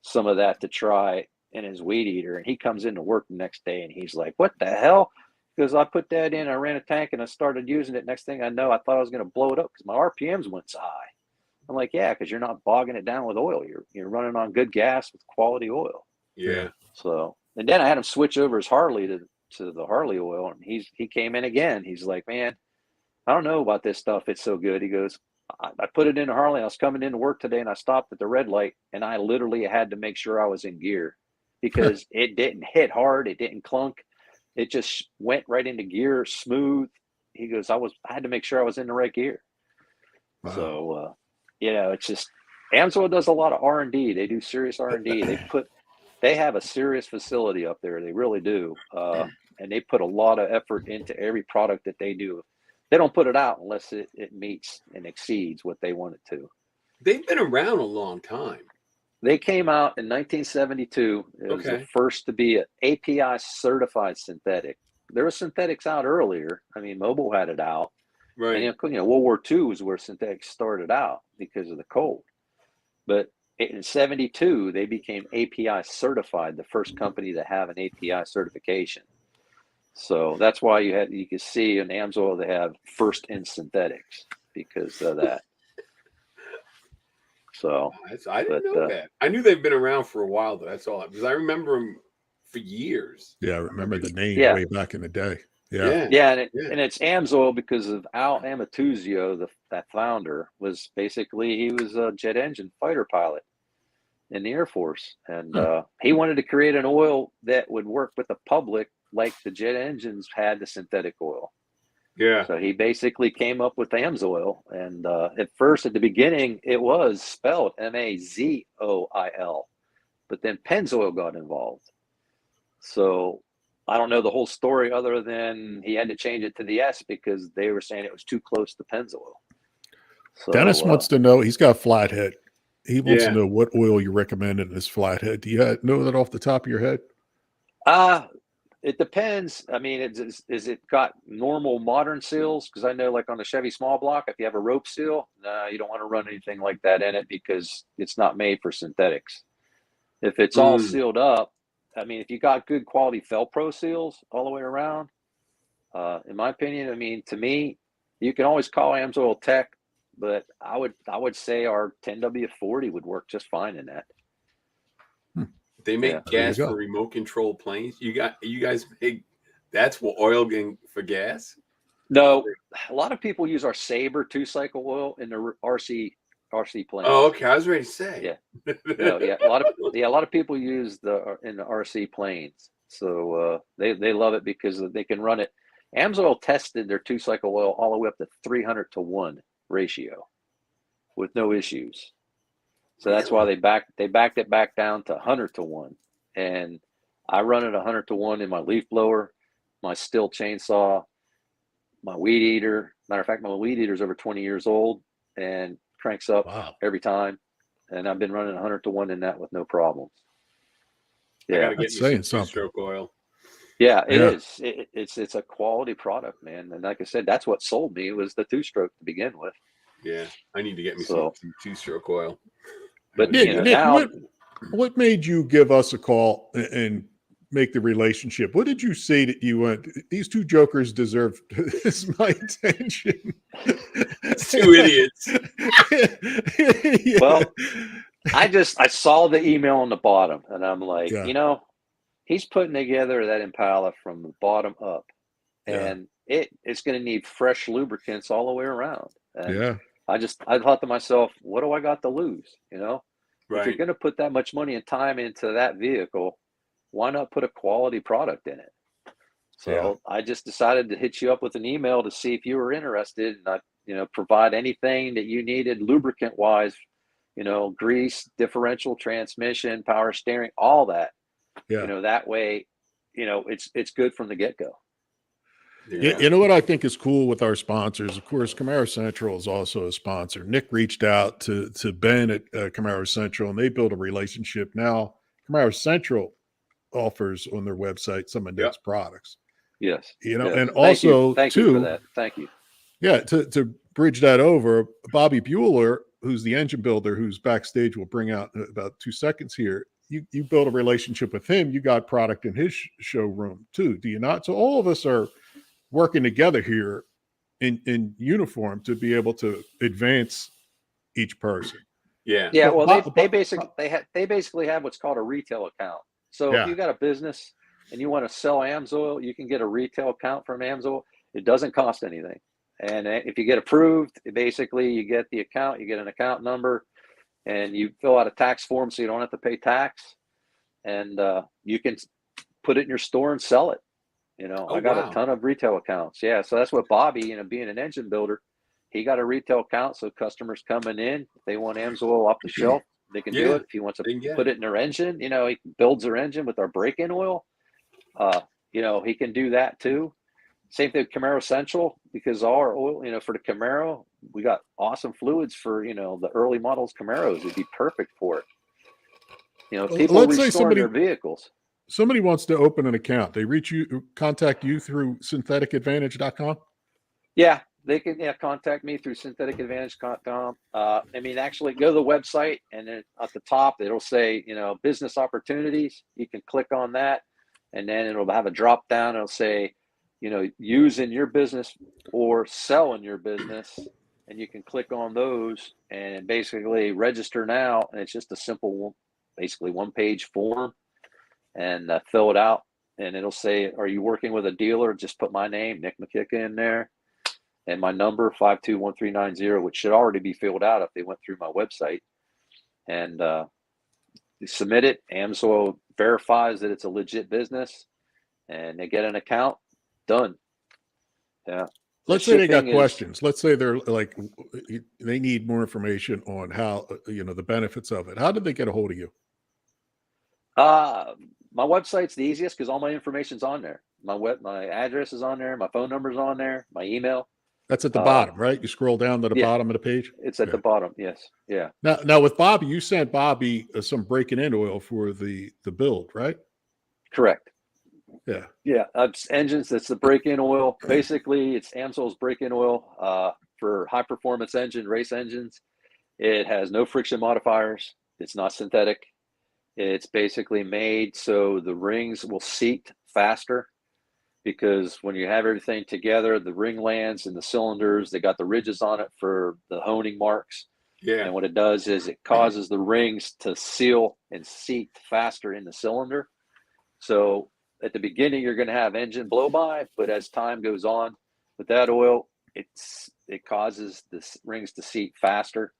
Speaker 11: some of that to try in his weed eater. And he comes into work the next day and he's like, what the hell? Because I put that in, I ran a tank and I started using it. Next thing I know, I thought I was going to blow it up because my RPMs went so high. I'm like, yeah, because you're not bogging it down with oil. You're running on good gas with quality oil.
Speaker 3: Yeah.
Speaker 11: So, and then I had him switch over his Harley to the Harley oil. And he came in again. He's like, man, I don't know about this stuff. It's so good. He goes, I put it in a Harley. I was coming into work today and I stopped at the red light and I literally had to make sure I was in gear because it didn't hit hard. It didn't clunk. It just went right into gear, smooth. He goes, I had to make sure I was in the right gear. Wow. So, it's just, Amsoil does a lot of R&D. They do serious R&D. They have a serious facility up there. They really do. And they put a lot of effort into every product that they do. They don't put it out unless it meets and exceeds what they want it to.
Speaker 3: They've been around a long time.
Speaker 11: They came out in 1972. It was the first to be an API certified synthetic. There were synthetics out earlier. I mean, Mobil had it out.
Speaker 3: Right.
Speaker 11: And, World War II was where synthetics started out because of the cold. But in 72, they became API certified, the first company to have an API certification. So that's why you can see in Amsoil they have first in synthetics because of that. So
Speaker 3: I didn't know that. I knew they've been around for a while, though. That's all. Because I remember them for years.
Speaker 4: Yeah, I remember the name way back in the day.
Speaker 11: And it's Amsoil because of Al Amatuzio, that founder, was basically, he was a jet engine fighter pilot in the Air Force. And he wanted to create an oil that would work with the public like the jet engines had the synthetic oil.
Speaker 3: Yeah.
Speaker 11: So he basically came up with Amsoil. And at the beginning, it was spelled Mazoil. But then Pennzoil got involved. So I don't know the whole story other than he had to change it to the S because they were saying it was too close to Pennzoil. So,
Speaker 4: Dennis wants to know, he's got a flathead. He wants to know what oil you recommend in this flathead. Do you know that off the top of your head?
Speaker 11: It depends. I mean, is it got normal modern seals? Because I know like on the Chevy small block, if you have a rope seal, you don't want to run anything like that in it because it's not made for synthetics. If it's all sealed up, I mean, if you got good quality Felpro seals all the way around, in my opinion, I mean, to me, you can always call Amsoil Tech, but I would say our 10W40 would work just fine in that.
Speaker 3: They make gas for remote control planes. You guys make that's what oil getting for gas?
Speaker 11: No, a lot of people use our Sabre 2-cycle oil in the RC planes.
Speaker 3: Oh, okay. I was ready to say.
Speaker 11: Yeah. A lot of people use in the RC planes. So they love it because they can run it. Amsoil tested their 2-cycle oil all the way up to 300-to-1 ratio with no issues. So that's why they backed it back down to 100-to-1. And I run it 100-to-1 in my leaf blower, my Stihl chainsaw, my weed eater. Matter of fact, my weed eater is over 20 years old and cranks up every time. And I've been running 100-to-1 in that with no problems.
Speaker 3: Yeah, that's saying something. Stroke oil.
Speaker 11: Yeah, it is. It's a quality product, man. And like I said, that's what sold me was the 2-stroke to begin with.
Speaker 3: Yeah, I need to get me some 2-stroke oil.
Speaker 11: But
Speaker 4: Nick, now, what made you give us a call and make the relationship? What did you say that you went? These two jokers deserve my attention.
Speaker 3: Two idiots.
Speaker 11: Well, I saw the email on the bottom, and I'm like, he's putting together that Impala from the bottom up, and it's going to need fresh lubricants all the way around. And I thought to myself, what do I got to lose? If you're going to put that much money and time into that vehicle, why not put a quality product in it? So I just decided to hit you up with an email to see if you were interested, and I, provide anything that you needed lubricant wise, grease, differential, transmission, power steering, all that.
Speaker 4: Yeah.
Speaker 11: That way, it's good from the get go.
Speaker 4: Yeah. You know what I think is cool with our sponsors? Of course, Camaro Central is also a sponsor. Nick reached out to Ben at Camaro Central, and they built a relationship. Now, Camaro Central offers on their website some of Nick's products.
Speaker 11: Yes.
Speaker 4: And also,
Speaker 11: thank you for that. Thank you.
Speaker 4: Yeah, to bridge that over, Bobby Bueller, who's the engine builder, who's backstage, will bring out in about 2 seconds here. You build a relationship with him. You got product in his showroom too, do you not? So all of us are working together here in uniform to be able to advance each person.
Speaker 11: Yeah. Well, they basically have what's called a retail account. So if you got a business and you want to sell Amsoil, you can get a retail account from Amsoil. It doesn't cost anything. And if you get approved, basically you get the account, you get an account number, and you fill out a tax form so you don't have to pay tax. And you can put it in your store and sell it. I got a ton of retail accounts. Yeah. So that's what Bobby, being an engine builder, he got a retail account. So customers coming in, if they want Amsoil off the shelf, they can do it. If he wants to put it in their engine, he builds their engine with our break-in oil. He can do that too. Same thing with Camaro Central, because our oil, for the Camaro, we got awesome fluids for, the early models Camaros. It'd be perfect for it. People restore their vehicles.
Speaker 4: Somebody wants to open an account. They contact you through syntheticadvantage.com?
Speaker 11: Yeah, they can contact me through syntheticadvantage.com. Actually go to the website, and then at the top, it'll say, business opportunities. You can click on that, and then it'll have a drop down. It'll say, use in your business or sell in your business. And you can click on those and basically register now. And it's just a simple, basically one-page form, and fill it out. And it'll say, are you working with a dealer? Just put my name, Nick McKicka, in there, and my number, 521390, which should already be filled out if they went through my website. And you submit it. Amsoil verifies that it's a legit business, and they get an account. Done. Yeah.
Speaker 4: Let's say they got questions. Let's say they're like, they need more information on how, the benefits of it. How did they get a hold of you?
Speaker 11: My website's the easiest because all my information's on there. My address is on there. My phone number's on there. My email.
Speaker 4: That's at the bottom, right? You scroll down to the bottom of the page.
Speaker 11: It's at the bottom. Yes. Yeah.
Speaker 4: Now with Bobby, you sent Bobby some breaking in oil for the build, right?
Speaker 11: Correct.
Speaker 4: Yeah.
Speaker 11: Yeah. Engines. That's the break-in oil. Basically, it's Amsoil's break-in oil for high-performance race engines. It has no friction modifiers. It's not synthetic. It's basically made so the rings will seat faster, because when you have everything together, the ring lands in the cylinders. They got the ridges on it for the honing marks. Yeah. And what it does is it causes the rings to seal and seat faster in the cylinder. So at the beginning, you're going to have engine blow by, but as time goes on with that oil, it causes the rings to seat faster.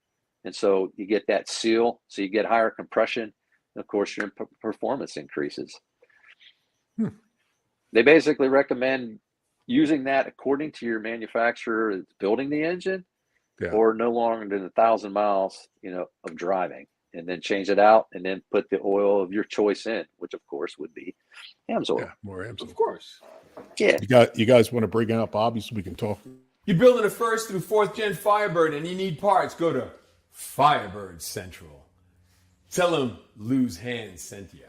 Speaker 11: And so you get that seal. So you get higher compression. And of course, your performance increases. They basically recommend using that according to your manufacturer that's building the engine, or no longer than 1,000 miles, of driving, and then change it out and then put the oil of your choice in, which of course would be Amsoil.
Speaker 4: Yeah, more Amsoil.
Speaker 10: Of course.
Speaker 11: Yeah.
Speaker 4: You guys want to bring out Bobby so we can talk?
Speaker 10: You're building a first through fourth gen Firebird and you need parts. Go to Firebird Central. Tell them Lou's Hands sent you.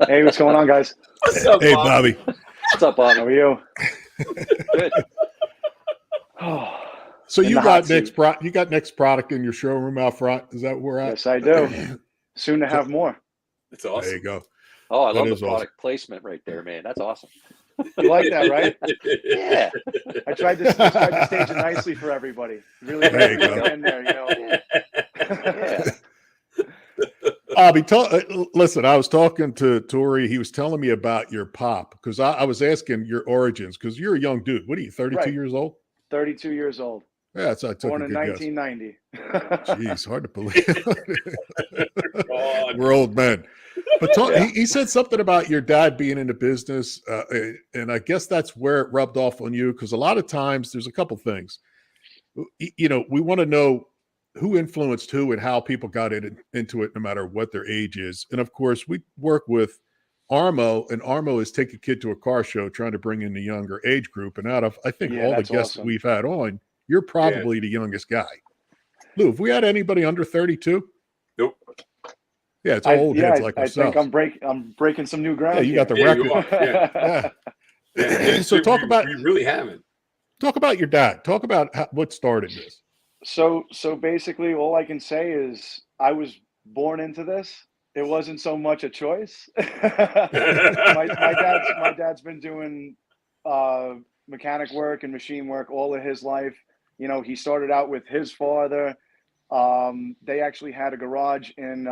Speaker 12: Hey, what's going on, guys?
Speaker 10: What's up,
Speaker 4: hey,
Speaker 10: Bobby?
Speaker 11: What's up, Bobby?
Speaker 12: How are you?
Speaker 11: Good.
Speaker 4: So you got Nick's product in your showroom out front. Is that where we're at?
Speaker 12: Yes, I do. Soon to have more.
Speaker 10: That's awesome.
Speaker 4: There you go.
Speaker 11: Oh, I love the product placement right there, man. That's awesome.
Speaker 12: You like that, right?
Speaker 11: Yeah.
Speaker 12: I tried to stage it nicely for everybody. Really
Speaker 4: there you go.
Speaker 12: In there,
Speaker 11: Yeah.
Speaker 4: Bobby, listen, I was talking to Tori. He was telling me about your pop, because I was asking your origins, because you're a young dude. What are you, 32 years old?
Speaker 12: 32 years old.
Speaker 4: Yeah, so I took
Speaker 12: Born
Speaker 4: a
Speaker 12: in
Speaker 4: good
Speaker 12: 1990.
Speaker 4: Jeez, hard to believe. We're old men. But he said something about your dad being in the business, and I guess that's where it rubbed off on you, because a lot of times there's a couple things. You know, we want to know who influenced who and how people got into it, no matter what their age is. And of course, we work with Armo, and Armo is Take a Kid to a Car Show, trying to bring in the younger age group. And out of, I think, all the guests that we've had on, you're probably the youngest guy. Lou, have we had anybody under 32?
Speaker 3: Nope.
Speaker 4: Yeah, it's all old heads like
Speaker 12: I
Speaker 4: ourselves.
Speaker 12: think I'm breaking some new ground.
Speaker 4: Yeah, you got the record.
Speaker 3: Yeah.
Speaker 4: So talk about.
Speaker 3: We really haven't.
Speaker 4: Talk about your dad. Talk about what started this.
Speaker 12: So basically, all I can say is I was born into this. It wasn't so much a choice. my dad's been doing mechanic work and machine work all of his life. You know, he started out with his father. They actually had a garage in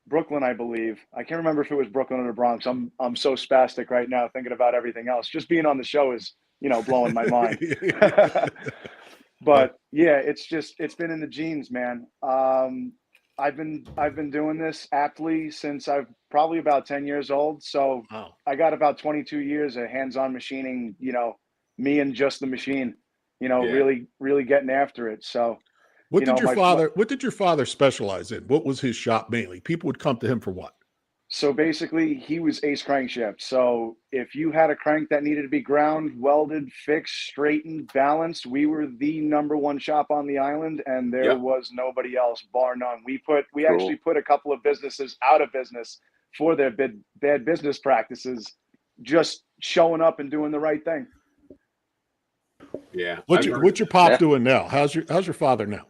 Speaker 12: Brooklyn, I believe. I can't remember if it was Brooklyn or the Bronx. I'm so spastic right now thinking about everything else. Just being on the show is, blowing my mind. But yeah, it's been in the genes, man. I've been doing this aptly since I've probably about 10 years old. So I got about 22 years of hands-on machining, me and just the machine, really getting after it. So
Speaker 4: what did your father specialize in? What was his shop mainly? People would come to him for what?
Speaker 12: So basically, he was ace crankshaft. So if you had a crank that needed to be ground, welded, fixed, straightened, balanced, we were the #1 shop on the island, and there was nobody else, bar none. We actually put a couple of businesses out of business for their bad business practices, just showing up and doing the right thing.
Speaker 3: Yeah.
Speaker 4: What's your pop doing now? How's your father now?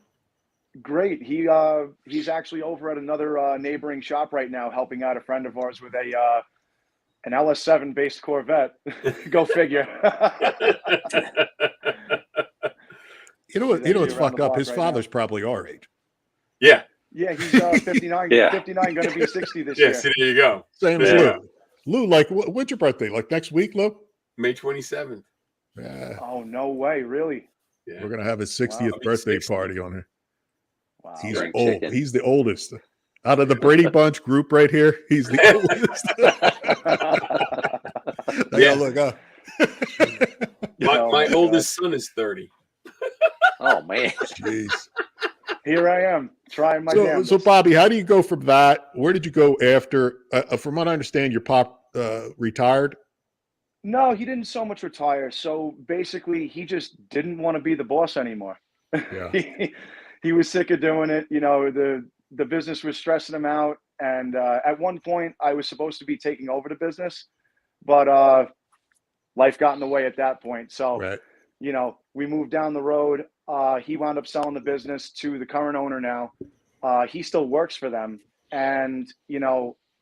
Speaker 12: Great. He's actually over at another neighboring shop right now, helping out a friend of ours with an LS7 based Corvette. Go figure.
Speaker 4: You know what's fucked up? His father's probably our age.
Speaker 3: Yeah.
Speaker 12: Yeah, he's 59. 59, going to be 60 this year.
Speaker 3: Yeah, see, there you go.
Speaker 4: Same as Lou. Lou, like, what's your birthday? Like next week, Lou?
Speaker 3: May 27th.
Speaker 4: Yeah.
Speaker 12: Oh, no way, really?
Speaker 3: Yeah.
Speaker 4: We're gonna have his 60th birthday party on here.
Speaker 12: Wow.
Speaker 4: He's old. Chicken. He's the oldest. Out of the Brady Bunch group right here, he's the oldest.
Speaker 3: Yeah,
Speaker 4: look up.
Speaker 3: My oldest son is 30.
Speaker 11: Oh man.
Speaker 4: Jeez.
Speaker 12: Here I am trying my damnedest.
Speaker 4: So Bobby, how do you go from that? Where did you go after? From what I understand, your pop retired.
Speaker 12: No, he didn't so much retire. So basically, he just didn't want to be the boss anymore.
Speaker 4: Yeah.
Speaker 12: He was sick of doing it. The business was stressing him out. And at one point, I was supposed to be taking over the business, but life got in the way at that point. So, we moved down the road. He wound up selling the business to the current owner now. He still works for them. And,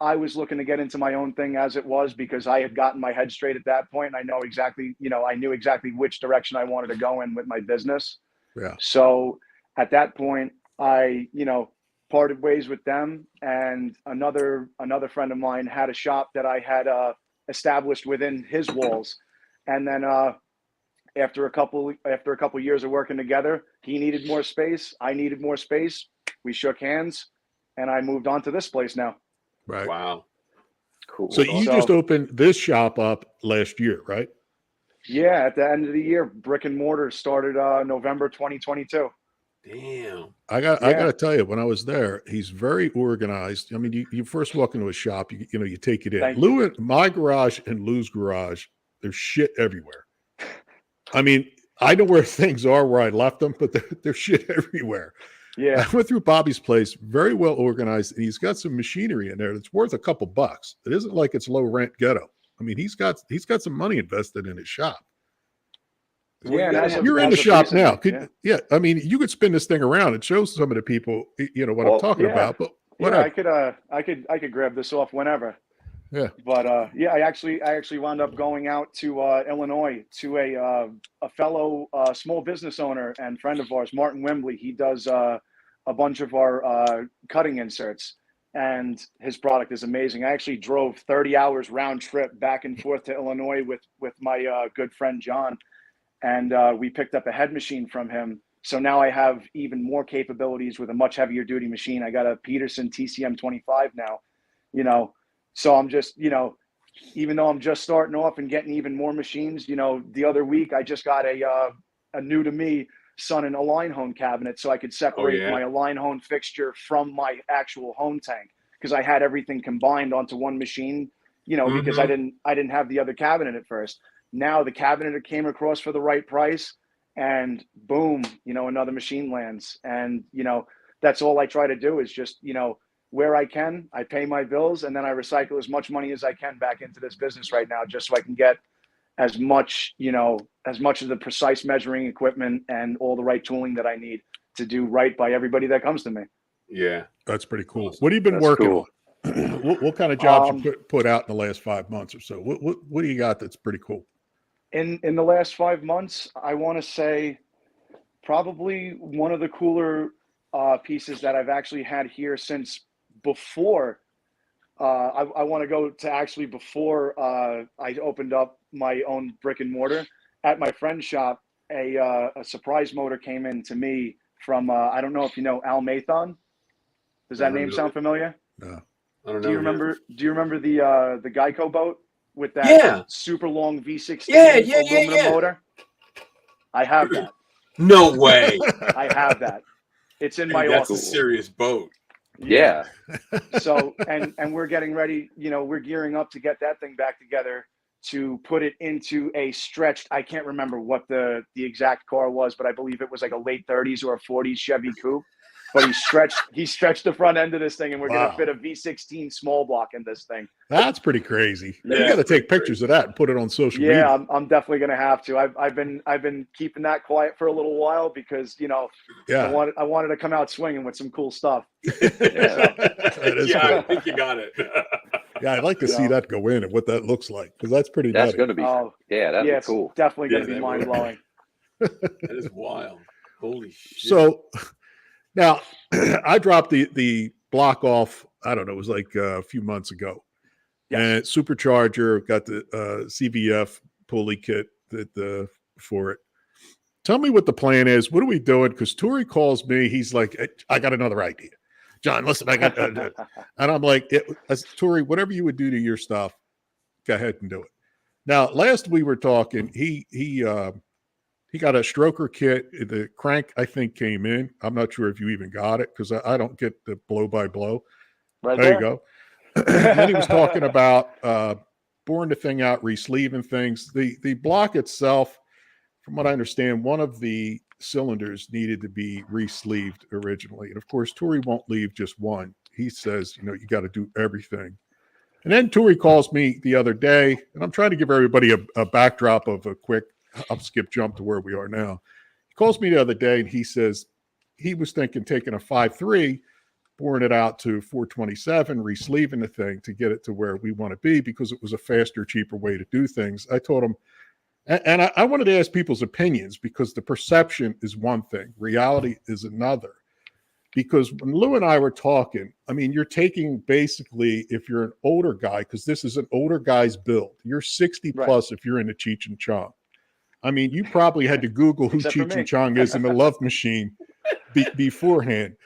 Speaker 12: I was looking to get into my own thing as it was, because I had gotten my head straight at that point. And I know exactly, I knew exactly which direction I wanted to go in with my business.
Speaker 4: Yeah.
Speaker 12: So at that point, I, parted ways with them, and another friend of mine had a shop that I had established within his walls. And then after a couple years of working together, he needed more space, I needed more space. We shook hands, and I moved on to this place now.
Speaker 4: Right.
Speaker 3: Wow.
Speaker 11: Cool.
Speaker 4: So you just opened this shop up last year, right?
Speaker 12: Yeah, at the end of the year, brick and mortar started November 2022.
Speaker 3: Damn.
Speaker 4: I got to tell you, when I was there, he's very organized. I mean, you first walk into a shop, you take it in. My garage and Lou's garage, there's shit everywhere. I mean, I know where things are where I left them, but there's shit everywhere.
Speaker 12: Yeah.
Speaker 4: I went through Bobby's place, very well organized, and he's got some machinery in there that's worth a couple bucks. It isn't like it's low rent ghetto. I mean, he's got some money invested in his shop.
Speaker 12: Yeah,
Speaker 4: you're in the shop now. I mean, you could spin this thing around. It shows some of the people, what I'm talking about. But whatever.
Speaker 12: I could grab this off whenever.
Speaker 4: Yeah.
Speaker 12: But I actually wound up going out to Illinois to a fellow small business owner and friend of ours, Martin Wembley. He does a bunch of our cutting inserts, and his product is amazing. I actually drove 30 hours round trip back and forth to Illinois with my good friend John. And we picked up a head machine from him. So now I have even more capabilities with a much heavier duty machine. I got a Peterson TCM 25 now. you know. So I'm just, you know, even though I'm just starting off and getting even more machines, you know, the other week I just got a new to me Sonnen Align hone cabinet so I could separate my Align hone fixture from my actual hone tank, because I had everything combined onto one machine, you know, because I didn't have the other cabinet at first. Now the cabinet came across for the right price, and boom, you know, another machine lands. And, you know, that's all I try to do is just, you know, where I can, I pay my bills, and then I recycle as much money as I can back into this business right now, just so I can get as much, you know, as much of the precise measuring equipment and all the right tooling that I need to do right by everybody that comes to me.
Speaker 3: Yeah.
Speaker 4: That's pretty cool. What have you been working on? What kind of jobs you put out in the last 5 months or so? What do you got that's pretty cool?
Speaker 12: In the last 5 months, I want to say probably one of the cooler pieces that I've actually had here since before. I want to go to actually before I opened up my own brick and mortar. At my friend's shop, a surprise motor came in to me from I don't know if you know Al Mathon. Does that name sound familiar?
Speaker 4: No,
Speaker 12: I don't know. Do you remember the Geico boat with that super long V16 aluminum motor? I have that.
Speaker 3: No way.
Speaker 12: I have that. It's in my
Speaker 3: That's
Speaker 12: office.
Speaker 3: a serious boat.
Speaker 11: Yeah.
Speaker 12: So, and we're getting ready, you know, we're gearing up to get that thing back together to put it into a stretched, I can't remember what the exact car was, but I believe it was like a late 30s or a 40s Chevy coupe. But he stretched the front end of this thing, and we're going to fit a V16 small block in this thing.
Speaker 4: That's pretty crazy. You got to take pictures of that and put it on social media.
Speaker 12: Yeah, I'm definitely going to have to. I've been keeping that quiet for a little while because, you know, I wanted to come out swinging with some cool stuff.
Speaker 3: I think you got it.
Speaker 4: Yeah, I'd like to see that go in and what that looks like, because that's pretty.
Speaker 11: That's
Speaker 4: nutty.
Speaker 11: going to be. That'd be cool.
Speaker 12: It's definitely going to be mind blowing.
Speaker 3: That is wild. Holy shit.
Speaker 4: So now I dropped the block off. I don't know. It was like a few months ago. And supercharger, got the CVF pulley kit for it. Tell me what the plan is. What are we doing? Because Tori calls me. He's like, I got another idea. John, listen, I got and I'm like, Tori, whatever you would do to your stuff, go ahead and do it. Now, last we were talking, he got a stroker kit. The crank, I think, came in. I'm not sure if you even got it because I don't get the blow by blow. There you go. Then he was talking about boring the thing out, re-sleeving things. The block itself, from what I understand, one of the cylinders needed to be re-sleeved originally. And of course, Tori won't leave just one. He says, you know, you got to do everything. And then Tori calls me the other day, and I'm trying to give everybody a backdrop of a quick up-skip jump to where we are now. He calls me the other day, and he says he was thinking taking a 5.3, boring it out to 427, re-sleeving the thing to get it to where we want to be because it was a faster, cheaper way to do things. I told him, and I wanted to ask people's opinions because the perception is one thing, reality is another. Because when Lou and I were talking, I mean, you're taking basically, if you're an older guy, because this is an older guy's build, you're 60 plus if you're into Cheech and Chong. I mean, you probably had to Google who Cheech and Chong is in the Love Machine beforehand.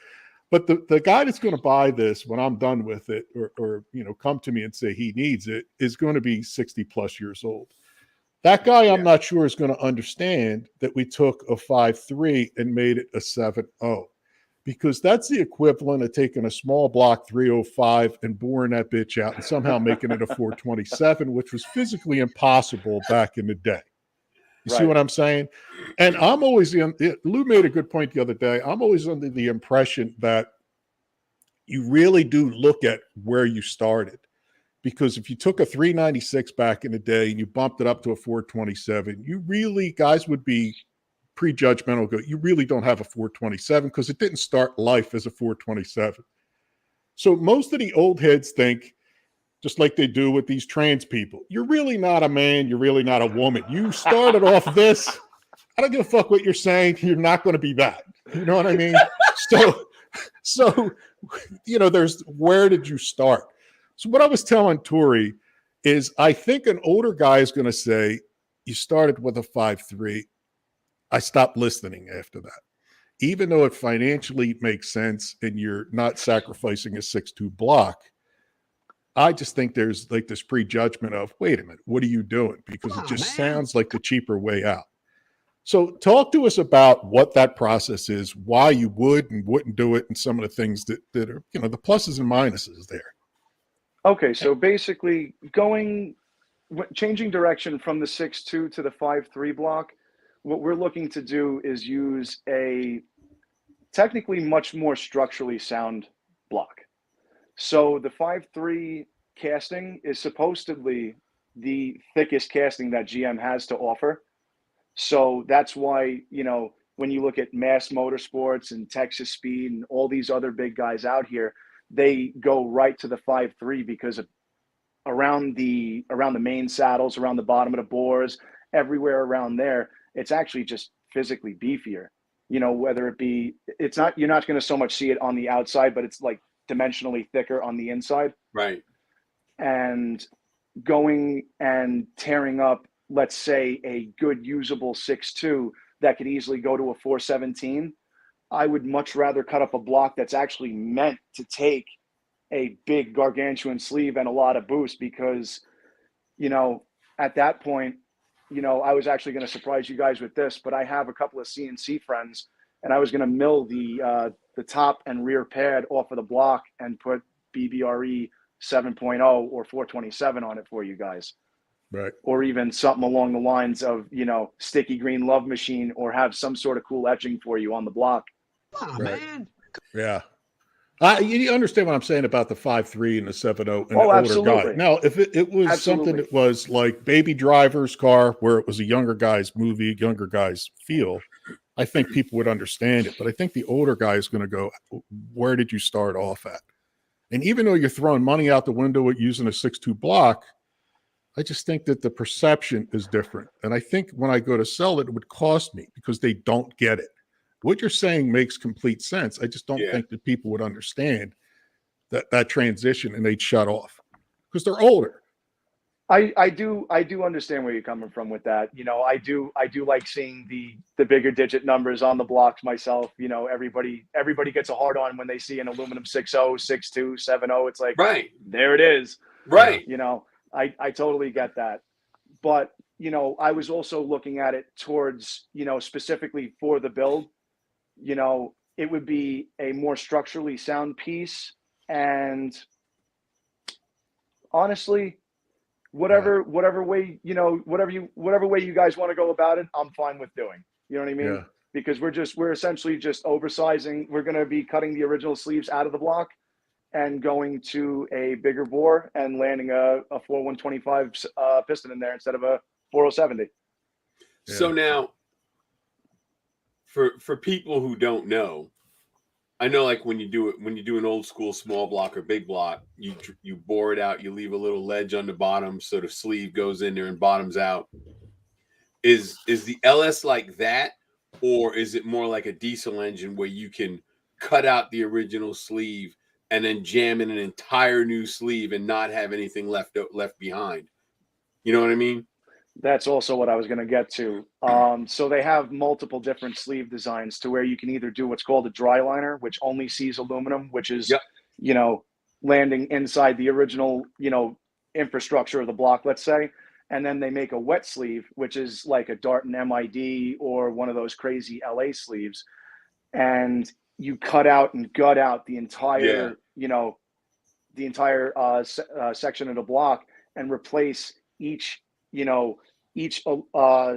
Speaker 4: But the guy that's going to buy this when I'm done with it or you know, come to me and say he needs it is going to be 60 plus years old. That guy, I'm not sure, is going to understand that we took a 5.3 and made it a 7.0, because that's the equivalent of taking a small block 305 and boring that bitch out and somehow making it a 427, which was physically impossible back in the day. You see what I'm saying? And I'm always Lou made a good point the other day. I'm always under the impression that you really do look at where you started. Because if you took a 396 back in the day and you bumped it up to a 427, you really, guys would be prejudgmental. Go, you really don't have a 427 because it didn't start life as a 427. So most of the old heads think, just like they do with these trans people, you're really not a man, you're really not a woman. You started off this. I don't give a fuck what you're saying. You're not going to be that. You know what I mean? So, you know, there's where did you start? So what I was telling Tori is I think an older guy is going to say, you started with a 5.3. I stopped listening after that. Even though it financially makes sense and you're not sacrificing a 6.2 block, I just think there's like this prejudgment of, wait a minute, what are you doing? Because it just sounds like the cheaper way out. So talk to us about what that process is, why you would and wouldn't do it, and some of the things that are, the pluses and minuses there.
Speaker 12: Okay, so basically changing direction from the 6.2 to the 5.3 block, what we're looking to do is use a technically much more structurally sound block. So the 5.3 casting is supposedly the thickest casting that GM has to offer. So that's why, when you look at Mass Motorsports and Texas Speed and all these other big guys out here, they go right to the 5.3 because of around the main saddles, around the bottom of the bores, everywhere around there, it's actually just physically beefier. Whether it be, you're not going to so much see it on the outside, but it's like dimensionally thicker on the inside.
Speaker 3: Right.
Speaker 12: And going and tearing up, let's say, a good usable 6.2 that could easily go to a 417, I would much rather cut up a block that's actually meant to take a big gargantuan sleeve and a lot of boost, because, at that point, I was actually going to surprise you guys with this, but I have a couple of CNC friends, and I was going to mill the top and rear pad off of the block and put BBRE 7.0 or 427 on it for you guys.
Speaker 4: Right.
Speaker 12: Or even something along the lines of, sticky green love machine, or have some sort of cool etching for you on the block.
Speaker 4: Oh, right. Man. Yeah. You understand what I'm saying about the 5.3 and the 7.0 and the older guy. Now, if it was something that was like Baby Driver's car, where it was a younger guy's movie, younger guy's feel, I think people would understand it. But I think the older guy is going to go, where did you start off at? And even though you're throwing money out the window at using a 6.2 block, I just think that the perception is different. And I think when I go to sell it, it would cost me because they don't get it. What you're saying makes complete sense. I just don't think that people would understand that transition, and they'd shut off because they're older.
Speaker 12: I do understand where you're coming from with that. I do like seeing the bigger digit numbers on the blocks myself. Everybody gets a hard on when they see an aluminum 6.0, 6.2, 7.0. It's like,
Speaker 3: right,
Speaker 12: there it is.
Speaker 3: Right.
Speaker 12: I totally get that. But, I was also looking at it towards, specifically for the build, it would be a more structurally sound piece. And honestly, whatever way, whatever way you guys want to go about it, I'm fine with doing. You know what I mean?
Speaker 4: Yeah.
Speaker 12: Because we're essentially just oversizing. We're going to be cutting the original sleeves out of the block and going to a bigger bore and landing a 4125 piston in there instead of a 4070.
Speaker 3: So now, for people who don't know, I know, like when you do an old school small block or big block, you bore it out, you leave a little ledge on the bottom so the sleeve goes in there and bottoms out. Is the LS like that, or is it more like a diesel engine where you can cut out the original sleeve and then jam in an entire new sleeve and not have anything left behind? You know what I mean?
Speaker 12: That's also what I was going to get to. So they have multiple different sleeve designs to where you can either do what's called a dry liner, which only sees aluminum, which is, landing inside the original, infrastructure of the block, let's say. And then they make a wet sleeve, which is like a Dart and MID or one of those crazy LA sleeves. And you cut out and gut out the entire, section of the block and replace each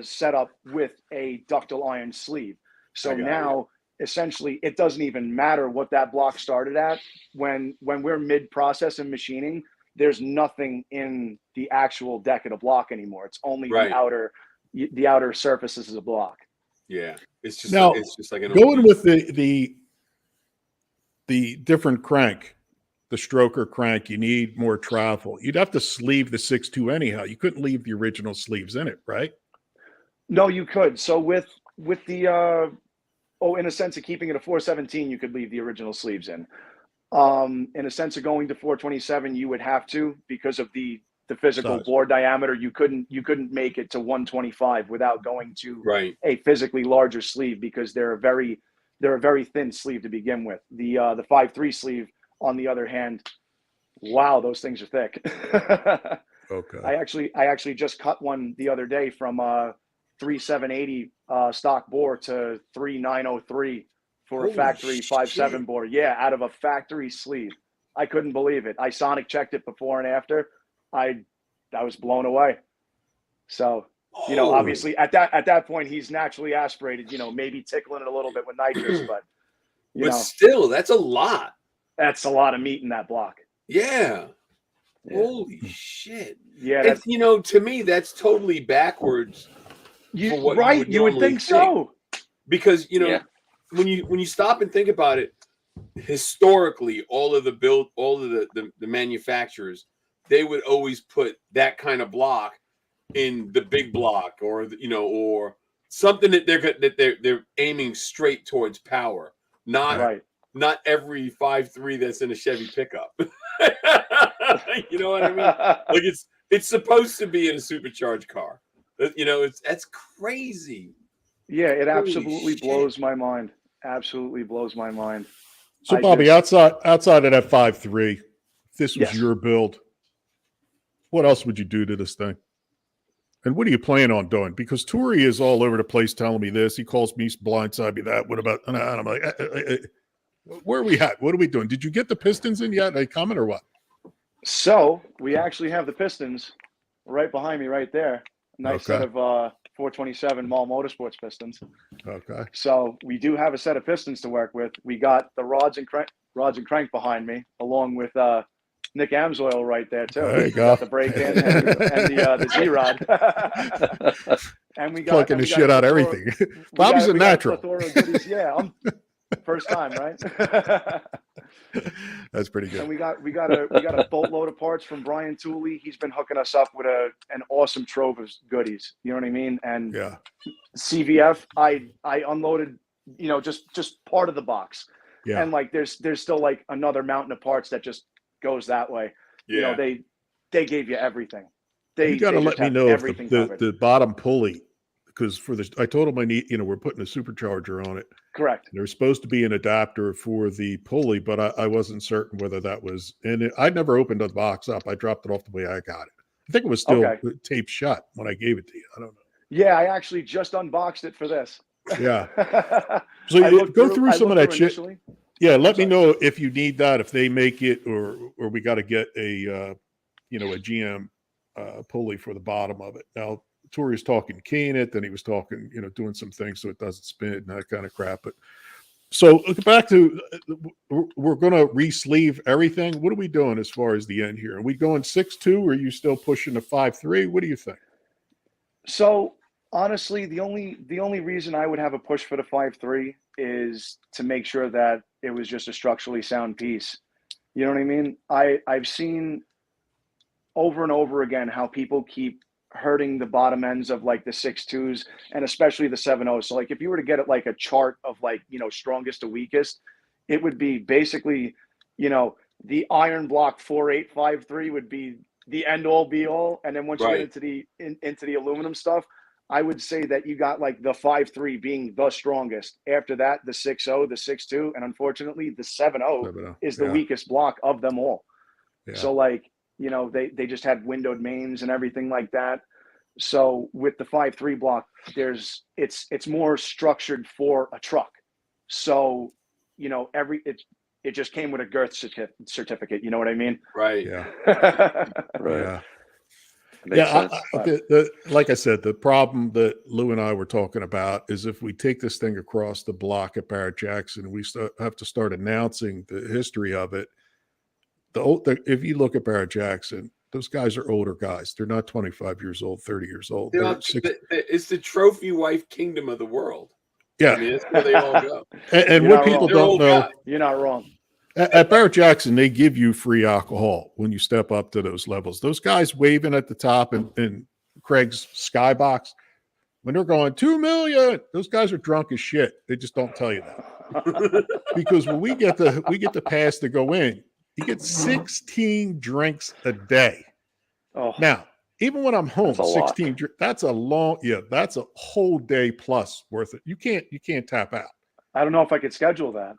Speaker 12: setup with a ductile iron sleeve. So now, essentially, it doesn't even matter what that block started at. When we're mid-process and machining, there's nothing in the actual deck of the block anymore. It's only the outer surfaces of the block.
Speaker 3: Yeah, it's just like an
Speaker 4: going with the different crank. The stroker crank, you need more travel. You'd have to sleeve the 6.2 anyhow. You couldn't leave the original sleeves in it, right?
Speaker 12: No, you could. So with the in a sense of keeping it a 417, you could leave the original sleeves in. In a sense of going to 427, you would have to, because of the physical bore diameter. You couldn't make it to 125 without going to a physically larger sleeve, because they're a very thin sleeve to begin with. The 5.3 sleeve, on the other hand, wow, those things are thick.
Speaker 4: Okay.
Speaker 12: I actually just cut one the other day from 3780 stock bore to 3903 for a
Speaker 3: Holy
Speaker 12: factory 5.7
Speaker 3: shit.
Speaker 12: bore. Yeah, out of a factory sleeve. I couldn't believe it. I sonic checked it before and after. I was blown away. So, obviously at that point he's naturally aspirated, maybe tickling it a little bit with nitrous, but
Speaker 3: still, that's a lot.
Speaker 12: That's a lot of meat in that block.
Speaker 3: Yeah.
Speaker 12: Yeah.
Speaker 3: Holy shit.
Speaker 12: Yeah,
Speaker 3: It's, to me, that's totally backwards. For what
Speaker 12: you would think so.
Speaker 3: Because, when you stop and think about it, historically, all of the manufacturers, they would always put that kind of block in the big block, or or something that they're aiming straight towards power, not every 5.3 that's in a Chevy pickup. You know what I mean? Like it's supposed to be in a supercharged car. That's crazy.
Speaker 12: Yeah, it absolutely blows my mind. Absolutely blows my mind.
Speaker 4: So, Bobby, outside of that 5.3, this was your build. What else would you do to this thing? And what are you planning on doing? Because Turi is all over the place telling me this. He calls me, blindside me that. What about? And I'm like, where are we at? What are we doing? Did you get the pistons in yet? Are they coming or what?
Speaker 12: So we actually have the pistons right behind me, right there. Nice set of 427 Mall Motorsports pistons.
Speaker 4: Okay.
Speaker 12: So we do have a set of pistons to work with. We got the rods and crank behind me, along with Nick Amsoil right there too.
Speaker 4: There you go.
Speaker 12: The brake and the Z rod. And we got
Speaker 4: plucking the shit out of everything. Bobby's a natural.
Speaker 12: Yeah, I'm first time, right?
Speaker 4: That's pretty good.
Speaker 12: And we got a boatload of parts from Brian Tooley. He's been hooking us up with an awesome trove of goodies. You know what I mean? And CVF, I unloaded, just part of the box.
Speaker 4: Yeah.
Speaker 12: And like there's still like another mountain of parts that just goes that way.
Speaker 3: Yeah.
Speaker 12: They gave you everything.
Speaker 4: You got to let me know if the bottom pulley, because I told him I need, we're putting a supercharger on it.
Speaker 12: Correct.
Speaker 4: There's supposed to be an adapter for the pulley, but I wasn't certain whether that was in it. I never opened the box up. I dropped it off the way I got it. I think it was still taped shut when I gave it to you. I don't know.
Speaker 12: Yeah, I actually just unboxed it for this.
Speaker 4: Yeah. So you go through some of that shit. Initially. Yeah, let me know if you need that, if they make it, or we got to get a GM pulley for the bottom of it. Now, Tori is talking keying it, then he was talking, doing some things so it doesn't spin and that kind of crap. But so back to, we're going to re-sleeve everything. What are we doing as far as the end here? Are we going 6.2 or are you still pushing the 5.3? What do you think?
Speaker 12: So honestly, the only reason I would have a push for the 5.3 is to make sure that it was just a structurally sound piece. You know what I mean? I've seen over and over again how people keep hurting the bottom ends of like the 6.2s and especially the 7.0s. So like if you were to get it like a chart of like, strongest to weakest, it would be basically, the iron block 4.853 would be the end all be all. And then once you get into the aluminum stuff, I would say that you got like the 5.3 being the strongest. After that, the 6.0, the 6.2, and unfortunately the 7.0 is the weakest block of them all. Yeah. So like, they just had windowed mains and everything like that. So with the 5.3 block, it's more structured for a truck. So, it just came with a girth certificate. You know what I mean?
Speaker 3: Right.
Speaker 4: Yeah.
Speaker 12: Right.
Speaker 4: Yeah. Like I said, the problem that Lou and I were talking about is if we take this thing across the block at Barrett Jackson, we have to start announcing the history of it. If you look at Barrett Jackson, those guys are older guys. They're not 25 years old, 30 years old.
Speaker 3: It's the trophy wife kingdom of the world.
Speaker 4: Yeah.
Speaker 3: I mean, that's where they all go.
Speaker 4: And what people don't know,
Speaker 12: you're not wrong.
Speaker 4: At Barrett Jackson, they give you free alcohol when you step up to those levels. Those guys waving at the top in Craig's skybox, when they're going 2 million, those guys are drunk as shit. They just don't tell you that. Because when we get the pass to go in, you get 16 drinks a day.
Speaker 12: Oh.
Speaker 4: Now, even when I'm home, 16 that's a long, that's a whole day plus worth it. You can't tap out.
Speaker 12: I don't know if I could schedule that.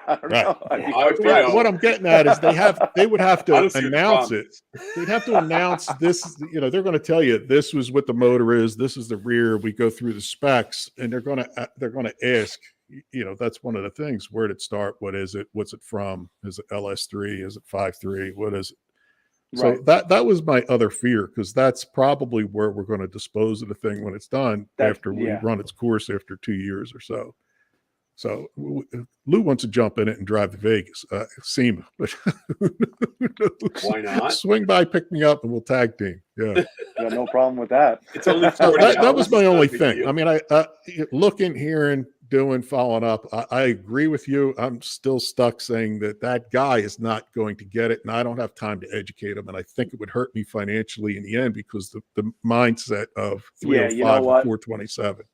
Speaker 12: I don't
Speaker 4: Right.
Speaker 12: know. I'd be
Speaker 4: What I'm getting at is they would have
Speaker 3: I
Speaker 4: to
Speaker 3: don't see what the
Speaker 4: announce
Speaker 3: problem
Speaker 4: it.
Speaker 3: is.
Speaker 4: They'd have to announce this. They're going to tell you this was what the motor is. This is the rear. We go through the specs, and they're going to ask. That's one of the things. Where did it start? What is it? What's it from? Is it LS3? Is it 5.3? What is it? So
Speaker 12: Right.
Speaker 4: that was my other fear, because that's probably where we're going to dispose of the thing when it's done, after we run its course after 2 years or so. So Lou wants to jump in it and drive to Vegas, SEMA. But
Speaker 3: Why not?
Speaker 4: Swing by, pick me up, and we'll tag team. Yeah,
Speaker 12: Got no problem with that.
Speaker 3: It's only
Speaker 4: so
Speaker 3: 40
Speaker 4: that was
Speaker 3: hours.
Speaker 4: my
Speaker 3: It's not
Speaker 4: only
Speaker 3: a big
Speaker 4: thing.
Speaker 3: deal.
Speaker 4: I mean, I looking, hearing, doing, following up. I agree with you. I'm still stuck saying that guy is not going to get it, and I don't have time to educate him. And I think it would hurt me financially in the end, because the mindset of 305
Speaker 12: you know
Speaker 4: to
Speaker 12: what?
Speaker 4: 427.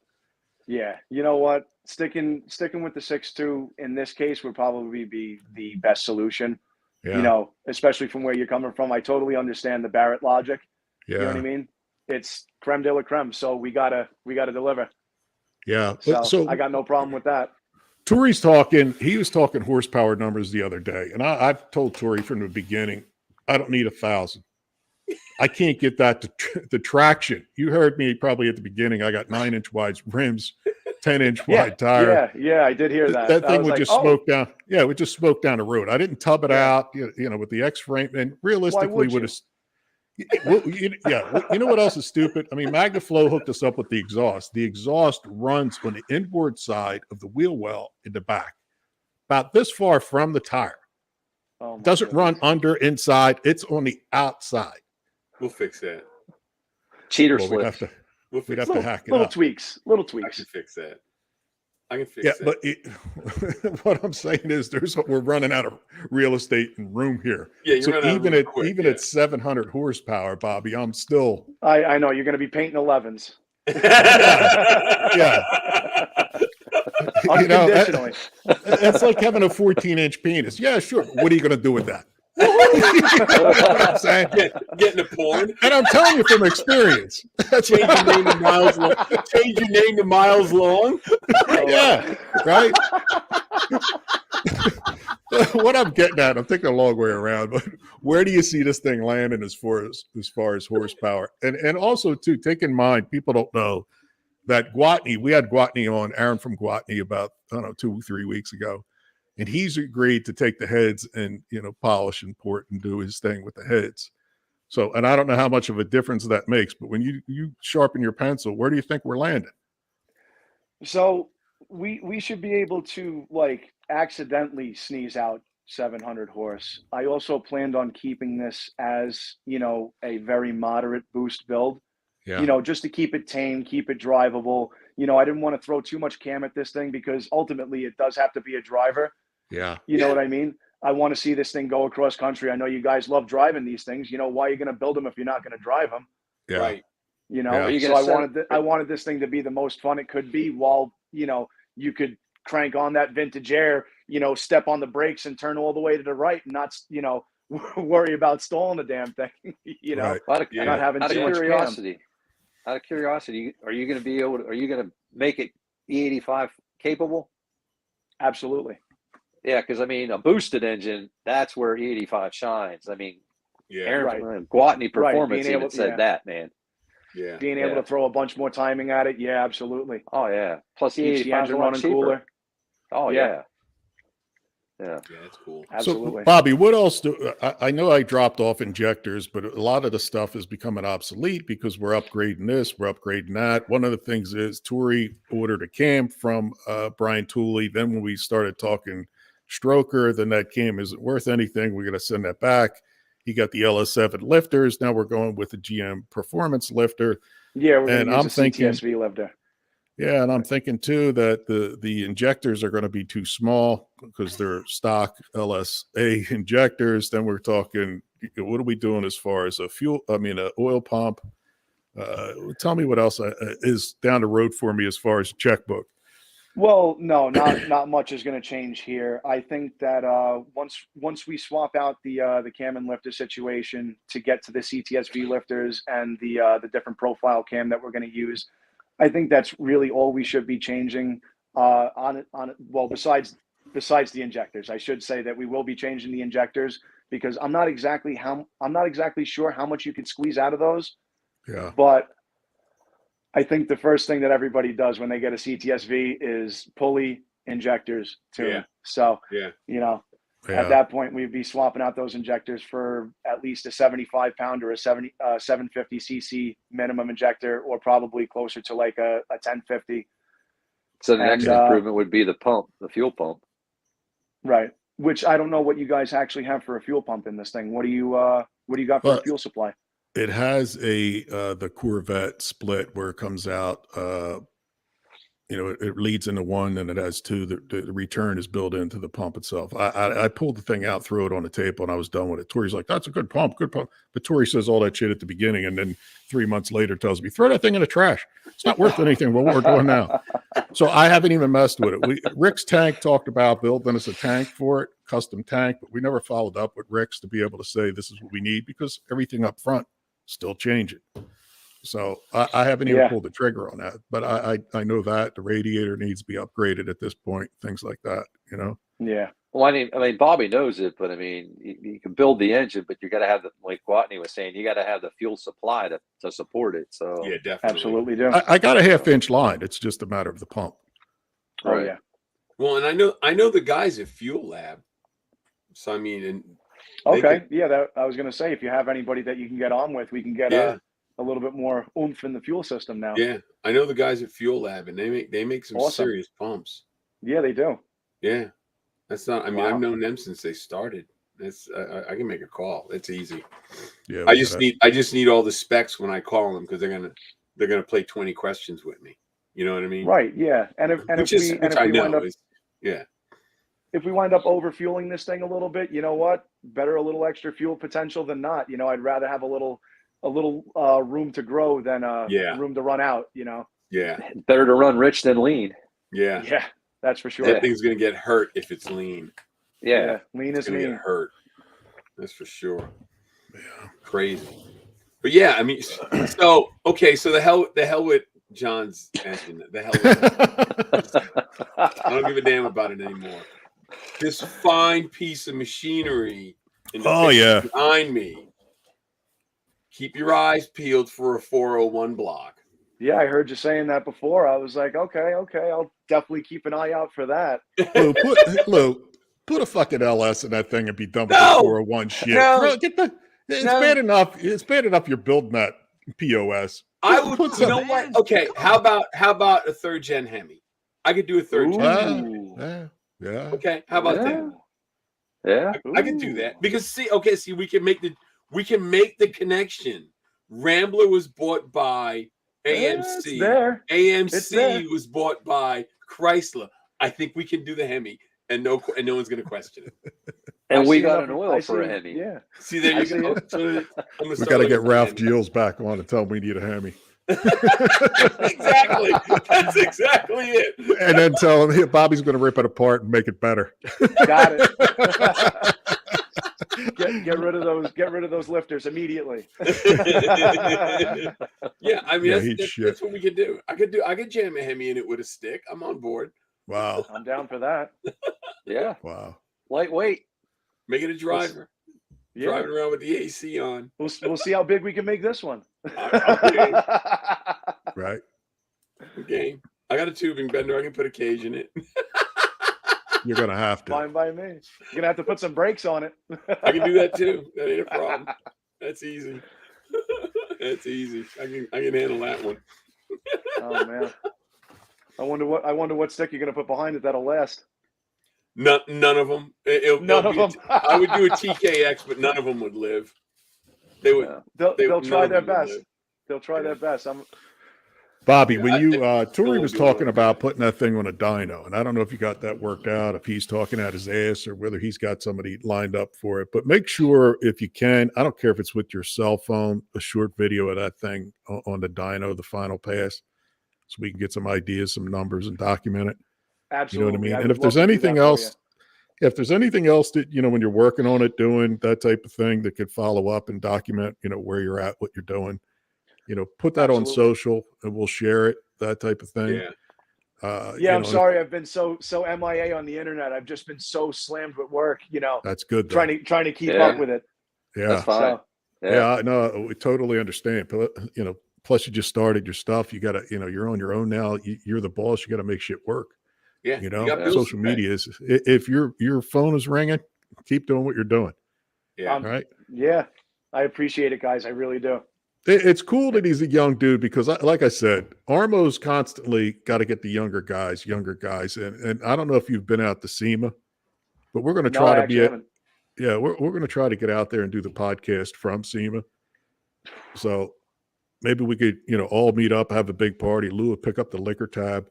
Speaker 12: Yeah, you know what? Sticking with the 6.2 in this case would probably be the best solution.
Speaker 4: Yeah.
Speaker 12: Especially from where you're coming from. I totally understand the Barrett logic.
Speaker 4: Yeah.
Speaker 12: You know what I mean? It's creme de la creme, so we gotta deliver.
Speaker 4: Yeah.
Speaker 12: So I got no problem with that.
Speaker 4: Tori's he was talking horsepower numbers the other day. And I've told Tori from the beginning, I don't need 1,000. I can't get that the traction. You heard me probably at the beginning. I got 9-inch wide rims, 10-inch wide tire.
Speaker 12: Yeah, I did hear that.
Speaker 4: That thing
Speaker 12: was
Speaker 4: would
Speaker 12: like,
Speaker 4: just smoke down. Yeah, it would just smoke down the road. I didn't tub it out, with the X-frame. And realistically,
Speaker 12: would
Speaker 4: have. You know what else is stupid? I mean, MagnaFlow hooked us up with the exhaust. The exhaust runs on the inboard side of the wheel well in the back, about this far from the tire. Doesn't run under, inside. It's on the outside.
Speaker 3: We'll fix that.
Speaker 11: Cheater
Speaker 4: We'd
Speaker 11: slip.
Speaker 4: have to hack it
Speaker 12: Little
Speaker 4: up.
Speaker 12: tweaks.
Speaker 3: I can fix that. I can fix that.
Speaker 4: But what I'm saying is, we're running out of real estate and room here.
Speaker 3: Yeah, you're
Speaker 4: so
Speaker 3: running out of room quick,
Speaker 4: at 700 horsepower, Bobby, I'm still.
Speaker 12: I know you're going to be painting 11s.
Speaker 4: Yeah.
Speaker 12: Unconditionally.
Speaker 4: That's like having a 14-inch penis. Yeah, sure. What are you going to do with that? What I'm saying?
Speaker 3: Getting a porn.
Speaker 4: And I'm telling you from experience.
Speaker 3: Change your name to Miles Long. Change your name to Miles Long.
Speaker 4: Yeah, right. What I'm getting at, I'm taking a long way around, but where do you see this thing landing as far as horsepower? And also, too, take in mind, people don't know that we had Gwatney on, Aaron from Gwatney, about, 2-3 weeks ago. And he's agreed to take the heads and, polish and port and do his thing with the heads. So, and I don't know how much of a difference that makes, but when you sharpen your pencil, where do you think we're landing?
Speaker 12: So we should be able to accidentally sneeze out 700 horse. I also planned on keeping this as, a very moderate boost build.
Speaker 4: Yeah.
Speaker 12: Just to keep it tame, keep it drivable. I didn't want to throw too much cam at this thing, because ultimately it does have to be a driver.
Speaker 4: Yeah.
Speaker 12: You know what I mean? I want to see this thing go across country. I know you guys love driving these things. Why are you going to build them if you're not going to drive them?
Speaker 4: Yeah.
Speaker 3: Right.
Speaker 12: So I wanted this thing to be the most fun it could be, while, you could crank on that vintage air, step on the brakes and turn all the way to the right and not, worry about stalling the damn thing,
Speaker 4: Right.
Speaker 12: not having too much cam.
Speaker 11: Out of curiosity, are you going to make it E85 capable?
Speaker 12: Absolutely.
Speaker 11: Yeah, because a boosted engine, that's where E85 shines. Aaron Gwatney Performance even said that, man.
Speaker 3: Yeah.
Speaker 12: Being able to throw a bunch more timing at it, yeah, absolutely.
Speaker 11: Oh yeah. Plus
Speaker 12: Keeps the
Speaker 11: E85
Speaker 12: engine
Speaker 11: running
Speaker 12: running cooler.
Speaker 11: Oh yeah. Yeah,
Speaker 3: that's cool.
Speaker 12: Absolutely.
Speaker 4: So, Bobby, what else I know I dropped off injectors, but a lot of the stuff is becoming obsolete because we're upgrading this, we're upgrading that. One of the things is Tori ordered a cam from Brian Tooley. Then when we started talking stroker, then that cam isn't worth anything. We're going to send that back. He got the LS7 lifters. Now we're going with the GM Performance lifter.
Speaker 12: Yeah, we're going to use a CTSV lifter.
Speaker 4: Yeah, and I'm thinking too that the injectors are going to be too small because they're stock LSA injectors. Then we're talking, what are we doing as far as an oil pump? Tell me what else is down the road for me as far as a checkbook.
Speaker 12: Well, no, not much is going to change here. I think that once we swap out the cam and lifter situation to get to the CTSV lifters and the different profile cam that we're going to use, I think that's really all we should be changing. Well, besides the injectors, I should say that we will be changing the injectors because I'm not exactly sure how much you can squeeze out of those.
Speaker 4: Yeah.
Speaker 12: But I think the first thing that everybody does when they get a CTSV is pulley, injectors, tune.
Speaker 3: Yeah.
Speaker 12: So,
Speaker 3: Yeah.
Speaker 12: At that point, we'd be swapping out those injectors for at least a 75 pound or a 750 cc minimum injector, or probably closer to like a 1050.
Speaker 11: So the next improvement would be the pump, the fuel pump.
Speaker 12: Right. Which I don't know what you guys actually have for a fuel pump in this thing. What do you got for a fuel supply?
Speaker 4: It has the Corvette split where it comes out, it leads into one and it has two. The return is built into the pump itself. I pulled the thing out, threw it on the table, and I was done with it. Tori's like, that's a good pump. But Tori says all that shit at the beginning, and then 3 months later tells me, throw that thing in the trash. It's not worth anything. What we're doing now. So I haven't even messed with it. Rick's tank talked about building us a tank for it, custom tank, but we never followed up with Rick's to be able to say this is what we need because everything up front still changing. So I haven't even pulled the trigger on that, but I know that the radiator needs to be upgraded at this point, things like that,
Speaker 12: Yeah.
Speaker 11: Well, I mean, Bobby knows it, but I mean, you can build the engine, but you got to have like Watney was saying, you got to have the fuel supply to support it. So
Speaker 3: yeah, definitely,
Speaker 12: absolutely do.
Speaker 4: I got a 1/2 inch line. It's just a matter of the pump.
Speaker 12: Oh yeah.
Speaker 3: Well, and I know the guys at Fuel Lab. So I mean, and
Speaker 12: okay, I was going to say, if you have anybody that you can get on with, we can get a little bit more oomph in the fuel system now.
Speaker 3: Yeah, I know the guys at Fuel Lab, and they make some serious pumps.
Speaker 12: Yeah, they do.
Speaker 3: Yeah, that's not. I mean, I've known them since they started. That's I can make a call. It's easy.
Speaker 4: Yeah,
Speaker 3: I just need all the specs when I call them because they're gonna play 20 questions with me. You know what I mean?
Speaker 12: Right. Yeah. If we wind up over fueling this thing a little bit, you know what? Better a little extra fuel potential than not. I'd rather have a little room to grow than room to run out.
Speaker 3: Yeah.
Speaker 11: Better to run rich than lean.
Speaker 3: Yeah.
Speaker 12: Yeah, that's for sure.
Speaker 3: That thing's gonna get hurt if it's lean.
Speaker 11: Yeah.
Speaker 12: Lean is
Speaker 3: gonna
Speaker 12: lean.
Speaker 3: get hurt. That's for sure. Yeah. Crazy. But yeah, I mean, so okay, so the hell with John's engine. The hell with I don't give a damn about it anymore. This fine piece of machinery in the behind me. Keep your eyes peeled for a 401 block.
Speaker 12: Yeah, I heard you saying that before. I was like, okay, I'll definitely keep an eye out for that.
Speaker 4: Lou, put a fucking LS in that thing and be done with the 401 shit.
Speaker 3: No,
Speaker 4: it's bad enough. It's bad enough you're building that POS.
Speaker 3: I would. You know what? Okay, how about a 3rd gen Hemi? I could do a 3rd gen.
Speaker 4: Yeah.
Speaker 3: Okay, how about that?
Speaker 11: Yeah,
Speaker 3: I can do that because we can make the connection. Rambler was bought by AMC. AMC was bought by Chrysler. I think we can do the Hemi, and no one's going to question it.
Speaker 11: And we got an oil for a Hemi.
Speaker 12: Yeah.
Speaker 3: See, there you go. So
Speaker 4: we got to get Ralph Gilles back on and tell him we need a Hemi.
Speaker 3: Exactly. That's exactly it.
Speaker 4: And then tell him, Bobby's going to rip it apart and make it better.
Speaker 12: Got it. Get rid of those lifters immediately.
Speaker 3: Yeah, I mean that's what we could do. I could jam a Hemi in it with a stick. I'm on board.
Speaker 4: Wow.
Speaker 12: I'm down for that.
Speaker 11: Yeah.
Speaker 4: Wow.
Speaker 11: Lightweight.
Speaker 3: Make it a driver. Driving around with the AC on.
Speaker 12: We'll see how big we can make this one.
Speaker 3: Okay.
Speaker 4: Right.
Speaker 3: Okay. I got a tubing bender. I can put a cage in it.
Speaker 4: You're gonna have to.
Speaker 12: Fine by me. You're gonna have to put some brakes on it.
Speaker 3: I can do that too. That ain't a problem. That's easy. That's easy. I can handle that one.
Speaker 12: Oh man. I wonder what stick you're gonna put behind it that'll last.
Speaker 3: None of them.
Speaker 12: None of them.
Speaker 3: I would do a TKX, but none of them would live. They would.
Speaker 12: They'll try their best. They'll try their best.
Speaker 4: Bobby, when Tori was talking about putting that thing on a dyno, and I don't know if you got that worked out, if he's talking out his ass or whether he's got somebody lined up for it, but make sure if you can, I don't care if it's with your cell phone, a short video of that thing on the dyno, the final pass, so we can get some ideas, some numbers, and document it.
Speaker 12: Absolutely.
Speaker 4: You know what I mean? And if there's anything else, that, when you're working on it, doing that type of thing that could follow up and document, where you're at, what you're doing, put that on social and we'll share it, that type of thing.
Speaker 12: I'm sorry. I've been so MIA on the internet. I've just been so slammed with work.
Speaker 4: That's good.
Speaker 12: Though. Trying to keep up with it.
Speaker 4: Yeah,
Speaker 11: that's fine.
Speaker 4: So, no, we totally understand. But plus you just started your stuff. You got to, you're on your own now. You're the boss. You got to make shit work.
Speaker 3: Yeah,
Speaker 4: social media is. If your phone is ringing, keep doing what you're doing.
Speaker 3: Yeah,
Speaker 4: right.
Speaker 12: Yeah, I appreciate it, guys. I really do.
Speaker 4: It's cool that he's a young dude because, like I said, Armo's constantly got to get the younger guys, and I don't know if you've been out to SEMA, but we're going to try to be we're going to try to get out there and do the podcast from SEMA. So maybe we could, all meet up, have a big party. Lou would pick up the liquor tab.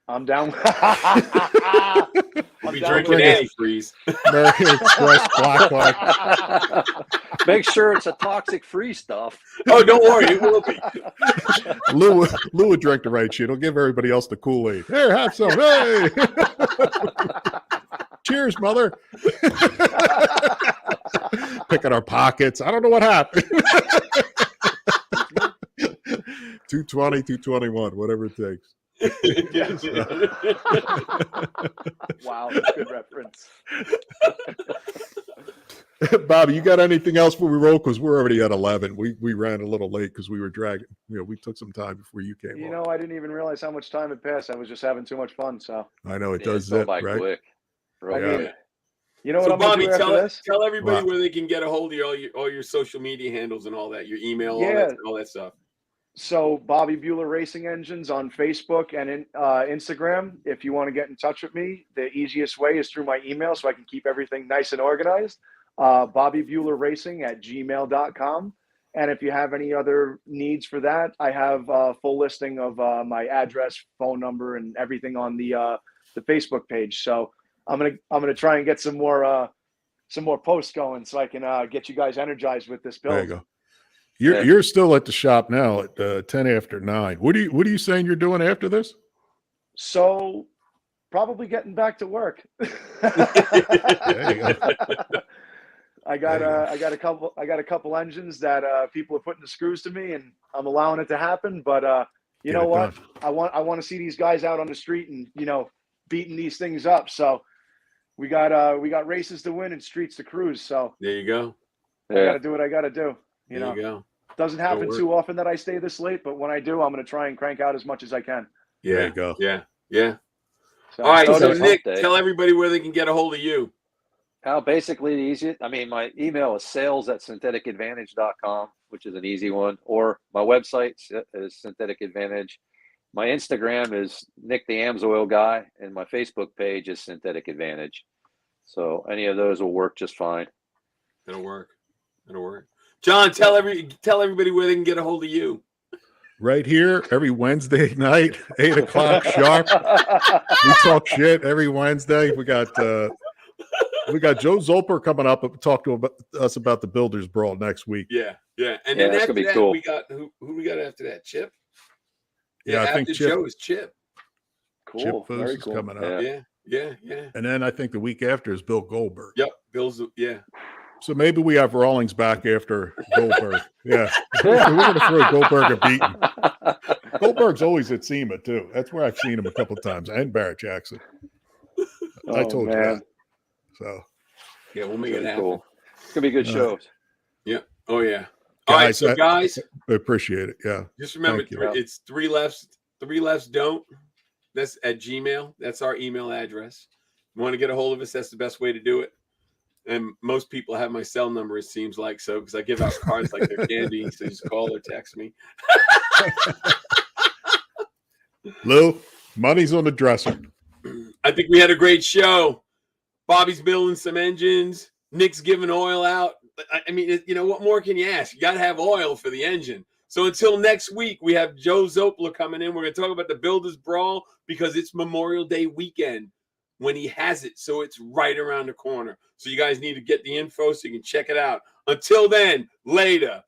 Speaker 12: I'm down.
Speaker 3: We'll be drinking antifreeze.
Speaker 4: American Express Black.
Speaker 11: Make sure it's a toxic-free stuff.
Speaker 3: Oh, don't worry, it will be.
Speaker 4: Lou would drink the right shit. He'll give everybody else the Kool-Aid. Here, have some. Hey, cheers, mother. Picking our pockets. I don't know what happened. 220, 221, whatever it takes.
Speaker 12: Wow, that's a good reference.
Speaker 4: Bobby, you got anything else before we roll? Because we're already at 11. We ran a little late because we were dragging. We took some time before you came.
Speaker 12: I didn't even realize how much time had passed. I was just having too much fun. So
Speaker 4: I know it does that, right?
Speaker 11: Quick.
Speaker 12: Right. You know what I'm
Speaker 3: Bobby,
Speaker 12: gonna do after this?
Speaker 3: Tell everybody where they can get a hold of you, all your social media handles and all that, your email, all that stuff.
Speaker 12: So Bobby Bueller Racing Engines on Facebook and Instagram. If you want to get in touch with me, the easiest way is through my email so I can keep everything nice and organized. BobbyBuellerRacing@gmail.com. And if you have any other needs for that, I have a full listing of my address, phone number, and everything on the Facebook page. So I'm gonna try and get some more posts going so I can get you guys energized with this build.
Speaker 4: There you go. You're still at the shop now at 10 after 9. What are you saying you're doing after this?
Speaker 12: So probably getting back to work.
Speaker 4: There you go.
Speaker 12: I got a couple engines that people are putting the screws to me, and I'm allowing it to happen. But you know what? I want to see these guys out on the street and beating these things up. So we got races to win and streets to cruise. So
Speaker 3: there you go.
Speaker 12: I got to do what I got to do. You
Speaker 3: go.
Speaker 12: Doesn't happen too often that I stay this late, but when I do, I'm going to try and crank out as much as I can.
Speaker 3: Yeah.
Speaker 4: There you go.
Speaker 3: Yeah.
Speaker 12: So,
Speaker 3: all right. So Nick, tell everybody where they can get a hold of you.
Speaker 11: Basically the easiest. My email is sales@syntheticadvantage.com, which is an easy one, or my website is Synthetic Advantage. My Instagram is Nick the Amsoil Guy, and my Facebook page is Synthetic Advantage. So any of those will work just fine.
Speaker 3: It'll work. John, tell everybody where they can get a hold of you.
Speaker 4: Right here every Wednesday night, 8 o'clock sharp. We talk shit every Wednesday. We got Joe Zolper coming up and talk to us about the Builders Brawl next week.
Speaker 3: Yeah. And then after that,
Speaker 11: cool.
Speaker 3: we got who we got after that? Chip.
Speaker 4: Yeah, I think
Speaker 3: Joe is Chip.
Speaker 12: Cool.
Speaker 4: Chip Foose
Speaker 12: Very
Speaker 4: is
Speaker 12: cool.
Speaker 4: coming up.
Speaker 3: Yeah.
Speaker 4: And then I think the week after is Bill Goldberg.
Speaker 3: Yep. Bill's. Yeah.
Speaker 4: So maybe we have Rawlings back after Goldberg. Yeah. We're going to throw Goldberg a beating. Goldberg's always at SEMA, too. That's where I've seen him a couple of times. And Barrett Jackson. I told you that. So.
Speaker 3: Yeah, we'll make it happen.
Speaker 11: Cool. It's going to be good shows.
Speaker 3: Yeah. Oh, yeah. All right, so guys.
Speaker 4: I appreciate it. Yeah.
Speaker 3: Just remember, it's 3 lefts don't. That's at Gmail. That's our email address. You want to get a hold of us, that's the best way to do it. And most people have my cell number, it seems like, so because I give out cards like they're candy, so just call or text me.
Speaker 4: Lou, money's on the dresser.
Speaker 3: I think we had a great show. Bobby's building some engines. Nick's giving oil out. I mean, what more can you ask? You got to have oil for the engine. So until next week, we have Joe Zopler coming in. We're going to talk about the Builders Brawl because it's Memorial Day weekend when he has it. So it's right around the corner. So you guys need to get the info so you can check it out. Until then, later.